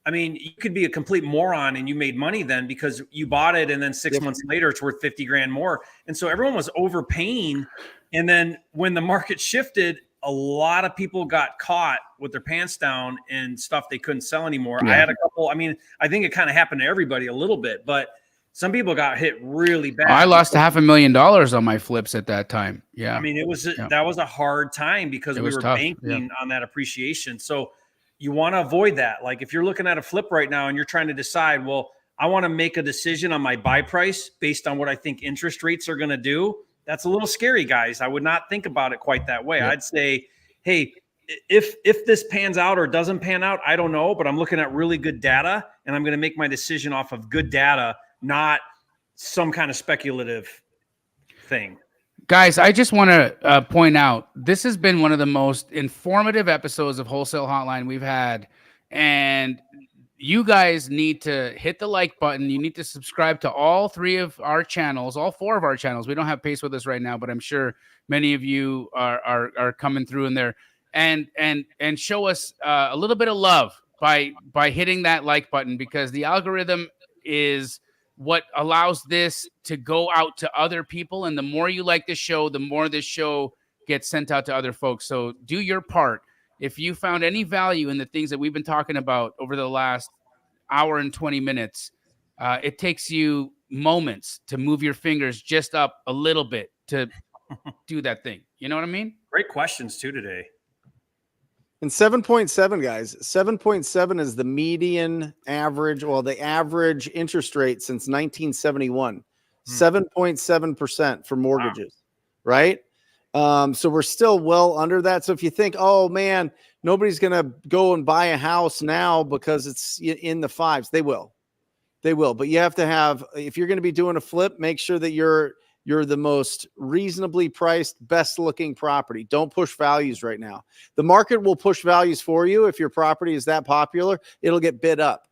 I mean, you could be a complete moron and you made money then because you bought it, and then 6 months later it's worth 50 grand more. And so everyone was overpaying. And then when the market shifted, a lot of people got caught with their pants down and stuff they couldn't sell anymore. Yeah. I had a couple. I mean, I think it kind of happened to everybody a little bit, but some people got hit really bad.
I lost $500,000 on my flips at that time. Yeah.
I mean, that was a hard time because we were banking on that appreciation. So you want to avoid that. Like if you're looking at a flip right now and you're trying to decide, well, I want to make a decision on my buy price based on what I think interest rates are going to do. That's a little scary, guys. I would not think about it quite that way. I'd say, hey, if this pans out or doesn't pan out, I don't know, but I'm looking at really good data and I'm going to make my decision off of good data, not some kind of speculative thing.
Guys, I just want to point out, this has been one of the most informative episodes of Wholesale Hotline we've had. And you guys need to hit the like button. You need to subscribe to all 3 of our channels, all 4 of our channels. We don't have Pace with us right now, but I'm sure many of you are coming through in there, and show us a little bit of love by hitting that like button, because the algorithm is what allows this to go out to other people. And the more you like this show, the more this show gets sent out to other folks. So do your part. If you found any value in the things that we've been talking about over the last hour and 20 minutes, it takes you moments to move your fingers just up a little bit to do that thing. You know what I mean?
Great questions too today.
And 7.7, guys, 7.7 is the median average, well, the average interest rate since 1971, 7.7% for mortgages, right? So we're still well under that. So if you think, oh man, nobody's going to go and buy a house now because it's in the fives, they will. But you have to have, if you're going to be doing a flip, make sure that you're the most reasonably priced, best looking property. Don't push values right now. The market will push values for you. If your property is that popular, it'll get bid up.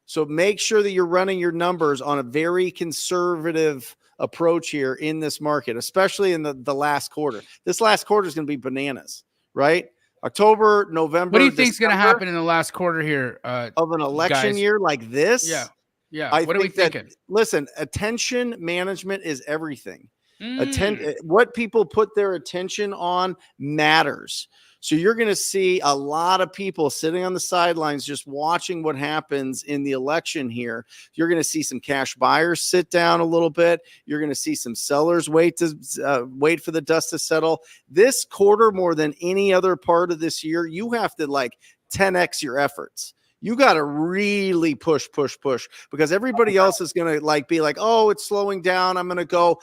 So make sure that you're running your numbers on a very conservative approach here in this market, especially in the last quarter. This last quarter is going to be bananas, right? October, November.
What do you think is going to happen in the last quarter here?
Of an election
guys?
year like this?
Yeah. Yeah.
I
what are we thinking?
Listen, attention management is everything. What people put their attention on matters. So you're going to see a lot of people sitting on the sidelines just watching what happens in the election here. You're going to see some cash buyers sit down a little bit. You're going to see some sellers wait for the dust to settle. This quarter, more than any other part of this year, you have to 10x your efforts. You got to really push because everybody else is going to be like, oh, it's slowing down. I'm going to go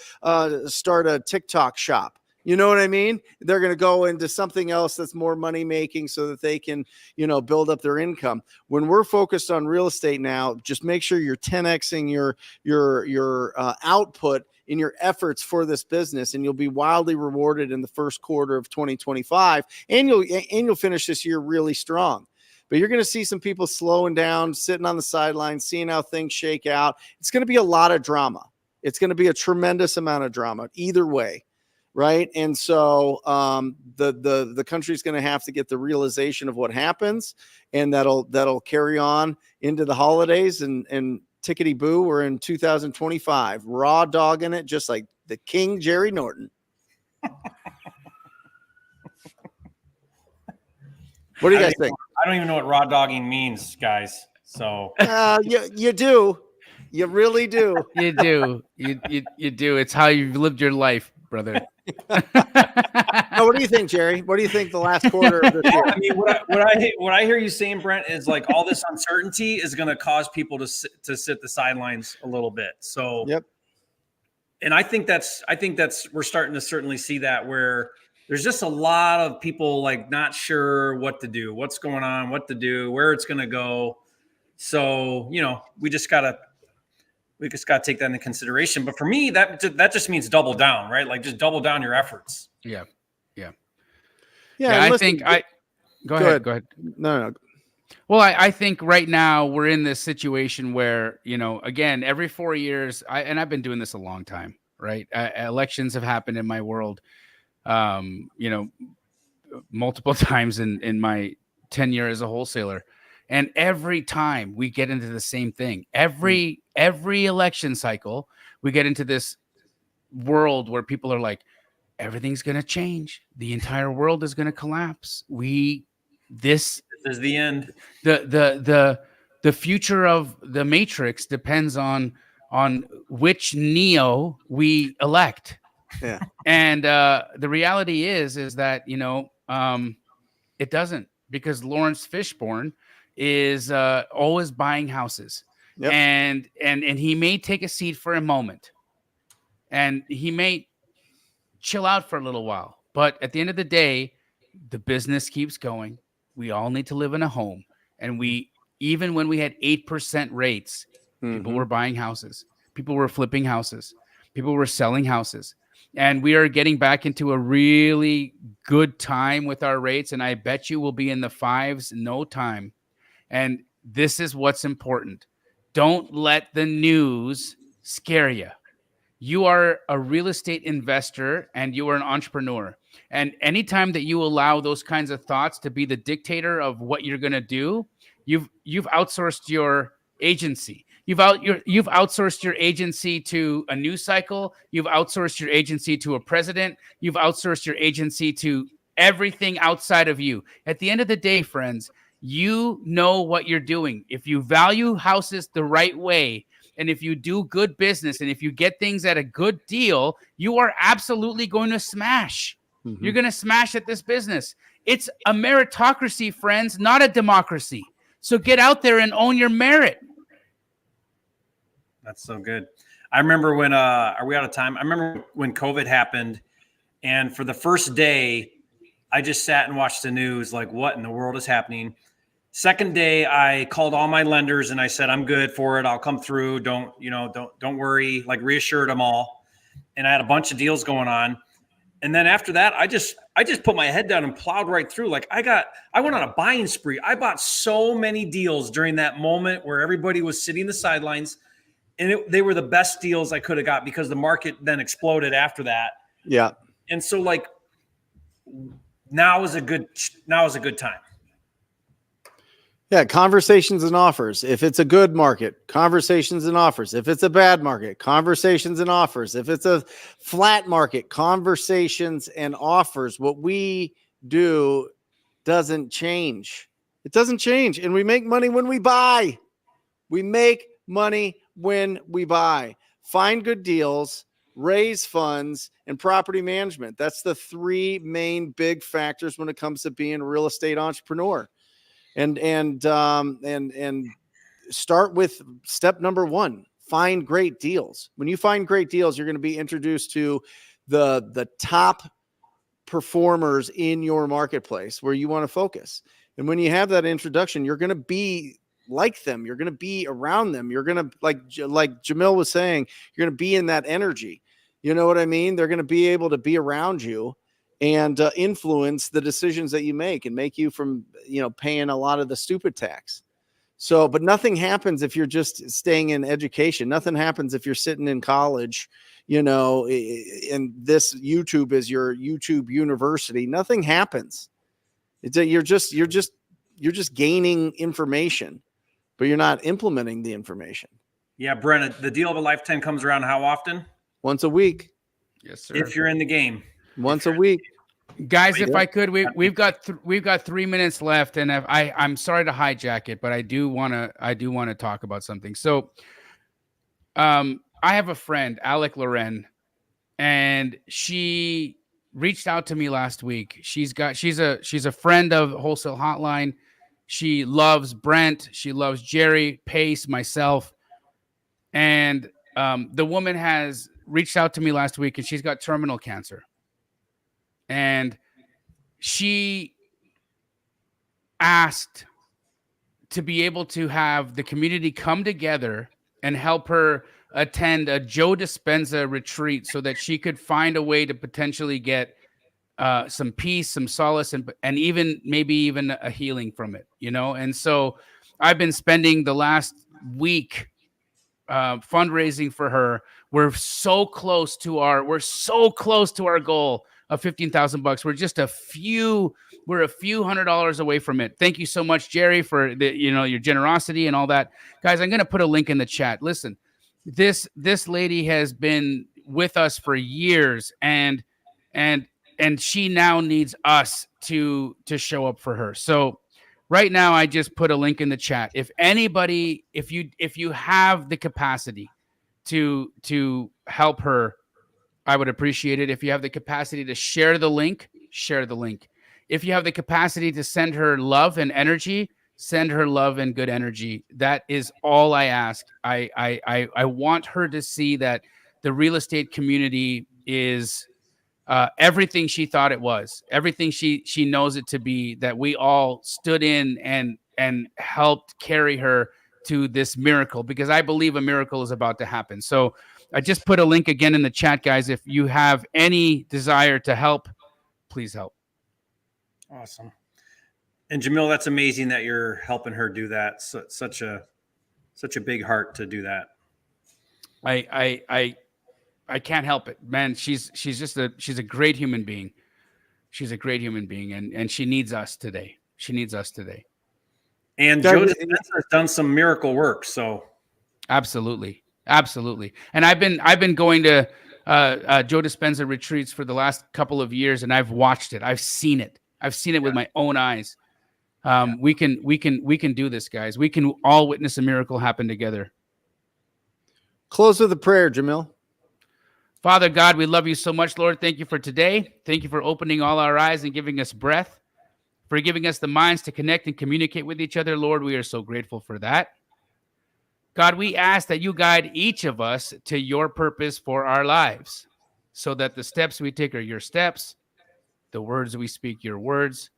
start a TikTok shop. You know what I mean? They're going to go into something else that's more money making so that they can, build up their income. When we're focused on real estate now, just make sure you're 10xing your output in your efforts for this business, and you'll be wildly rewarded in the first quarter of 2025, and you'll finish this year really strong. But you're going to see some people slowing down, sitting on the sidelines, seeing how things shake out. It's going to be a lot of drama. It's going to be a tremendous amount of drama either way, right? And so the country's going to have to get the realization of what happens, and that'll carry on into the holidays. And tickety boo, we're in 2025, raw dogging it, just like the King Jerry Norton. What do you guys think?
I don't even know what raw dogging means, guys. So
you do. You really do.
You do. You do. It's how you've lived your life, brother.
Now, what do you think, Jerry? What do you think the last quarter of this year?
I mean, what I hear you saying, Brent, is all this uncertainty is going to cause people to sit the sidelines a little bit. So,
yep.
And I think that's we're starting to certainly see that, where there's just a lot of people not sure what to do, what's going on, what to do, where it's going to go. So, we just gotta take that into consideration. But for me, that just means double down, right? Just double down your efforts.
Yeah.
Yeah.
Listen, go ahead.
No.
Well, I think right now we're in this situation where, again, every 4 years, I've been doing this a long time, right? Elections have happened in my world, multiple times in my tenure as a wholesaler. And every time we get into the same thing, every election cycle, we get into this world where people are like, everything's going to change. The entire world is going to collapse. This
is the end.
The future of the Matrix depends on which Neo we elect.
Yeah.
And the reality is that, it doesn't, because Lawrence Fishburne is always buying houses. Yep. And he may take a seat for a moment, and he may chill out for a little while, but at the end of the day, the business keeps going. We all need to live in a home. And even when we had 8% rates, people were buying houses. People were flipping houses. People were selling houses. And we are getting back into a really good time with our rates. And I bet you we'll be in the fives in no time. And this is what's important. Don't let the news scare you. You are a real estate investor and you are an entrepreneur. And anytime that you allow those kinds of thoughts to be the dictator of what you're going to do, you've outsourced your agency. You've outsourced your agency to a news cycle. You've outsourced your agency to a president. You've outsourced your agency to everything outside of you. At the end of the day, friends, you know what you're doing. If you value houses the right way, and if you do good business, and if you get things at a good deal, you are absolutely going to smash. You're going to smash at this business. It's a meritocracy, friends, not a democracy. So get out there and own your merit.
That's so good. I remember when, are we out of time? I remember when COVID happened, and for the first day, I just sat and watched the news, like, what in the world is happening? Second day, I called all my lenders and I said, I'm good for it. I'll come through. Don't worry, like reassured them all. And I had a bunch of deals going on. And then after that, I just put my head down and plowed right through. Like I went on a buying spree. I bought so many deals during that moment where everybody was sitting in the sidelines, and they were the best deals I could have got because the market then exploded after that.
Yeah.
And so like now is a good time.
Yeah, conversations and offers. If it's a good market, conversations and offers. If it's a bad market, conversations and offers. If it's a flat market, conversations and offers. What we do doesn't change. It doesn't change. And we make money when we buy. We make money when we buy. Find good deals, raise funds, and property management. That's the three main big factors when it comes to being a real estate entrepreneur. And start with step number one, find great deals. When you find great deals, you're going to be introduced to the top performers in your marketplace where you want to focus. And when you have that introduction, you're going to be like them. You're going to be around them. You're going to, like Jamil was saying, you're going to be in that energy. You know what I mean? They're going to be able to be around you and influence the decisions that you make and make you from, paying a lot of the stupid tax. So, but nothing happens if you're just staying in education. Nothing happens if you're sitting in college, and this YouTube is your YouTube university. Nothing happens. It's you're just gaining information, but you're not implementing the information.
Yeah, Brent, the deal of a lifetime comes around how often?
Once a week.
Yes, sir.
If you're in the game.
Once a week.
Guys, if I could, we've got 3 minutes left, and I'm sorry to hijack it, but I do want to talk about something. So, I have a friend, Alec Loren, and she reached out to me last week. She's a friend of Wholesale Hotline. She loves Brent. She loves Jerry, Pace, myself, and the woman has reached out to me last week, and she's got terminal cancer. And she asked to be able to have the community come together and help her attend a Joe Dispenza retreat so that she could find a way to potentially get some peace, some solace, and maybe even a healing from it, And so I've been spending the last week fundraising for her. We're so close to our goal of $15,000. We're just a few $100s away from it. Thank you so much, Jerry, for your generosity and all that. Guys, I'm going to put a link in the chat. Listen, this lady has been with us for years, and she now needs us to show up for her. So right now, I just put a link in the chat. If anybody, if you have the capacity to help her, I would appreciate it. If you have the capacity to share the link, share the link. If you have the capacity to send her love and energy, send her love and good energy. That is all I ask. I want her to see that the real estate community is everything she thought it was, everything she knows it to be, that we all stood in and helped carry her to this miracle, because I believe a miracle is about to happen. So I just put a link again in the chat, guys. If you have any desire to help, please help.
Awesome. And Jamil, that's amazing that you're helping her do that. So, such a big heart to do that.
I can't help it, man. She's a great human being. She's a great human being, and she needs us today. She needs us today.
And Joe Dispenza has done some miracle work. So
absolutely. And I've been going to Joe Dispenza retreats for the last couple of years, and I've watched it. I've seen it with my own eyes. We can do this, guys. We can all witness a miracle happen together.
Close with a prayer, Jamil.
Father God, we love you so much, Lord. Thank you for today. Thank you for opening all our eyes and giving us breath. for giving us the minds to connect and communicate with each other. Lord, we are so grateful for that. God, we ask that you guide each of us to your purpose for our lives, so that the steps we take are your steps, the words we speak, your words,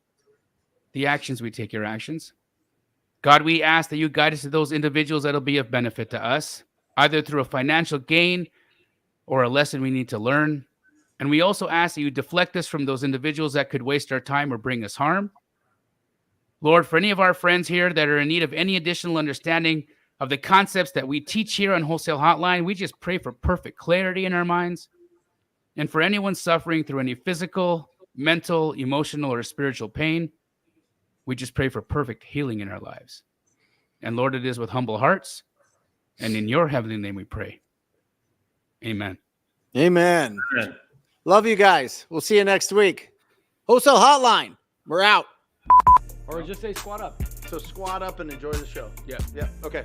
the actions we take, your actions. God, we ask that you guide us to those individuals that will be of benefit to us, either through a financial gain or a lesson we need to learn. And we also ask that you deflect us from those individuals that could waste our time or bring us harm. Lord, for any of our friends here that are in need of any additional understanding of the concepts that we teach here on Wholesale Hotline, we just pray for perfect clarity in our minds. And for anyone suffering through any physical, mental, emotional, or spiritual pain, we just pray for perfect healing in our lives. And Lord, it is with humble hearts, and in your heavenly name we pray. Amen.
Amen. Love you guys. We'll see you next week. Wholesale Hotline. We're out.
Or just say squat up.
So squat up and enjoy the show.
Yeah.
Yeah. Okay.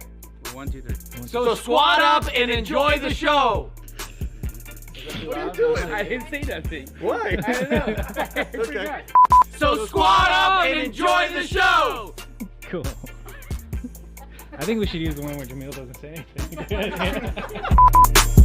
1, 2, 3.
So squat up and enjoy the show.
What are you doing?
I didn't say nothing.
Why?
I don't know.
Okay.
So squat up and enjoy the show.
Cool. I think we should use the one where Jamil doesn't say anything.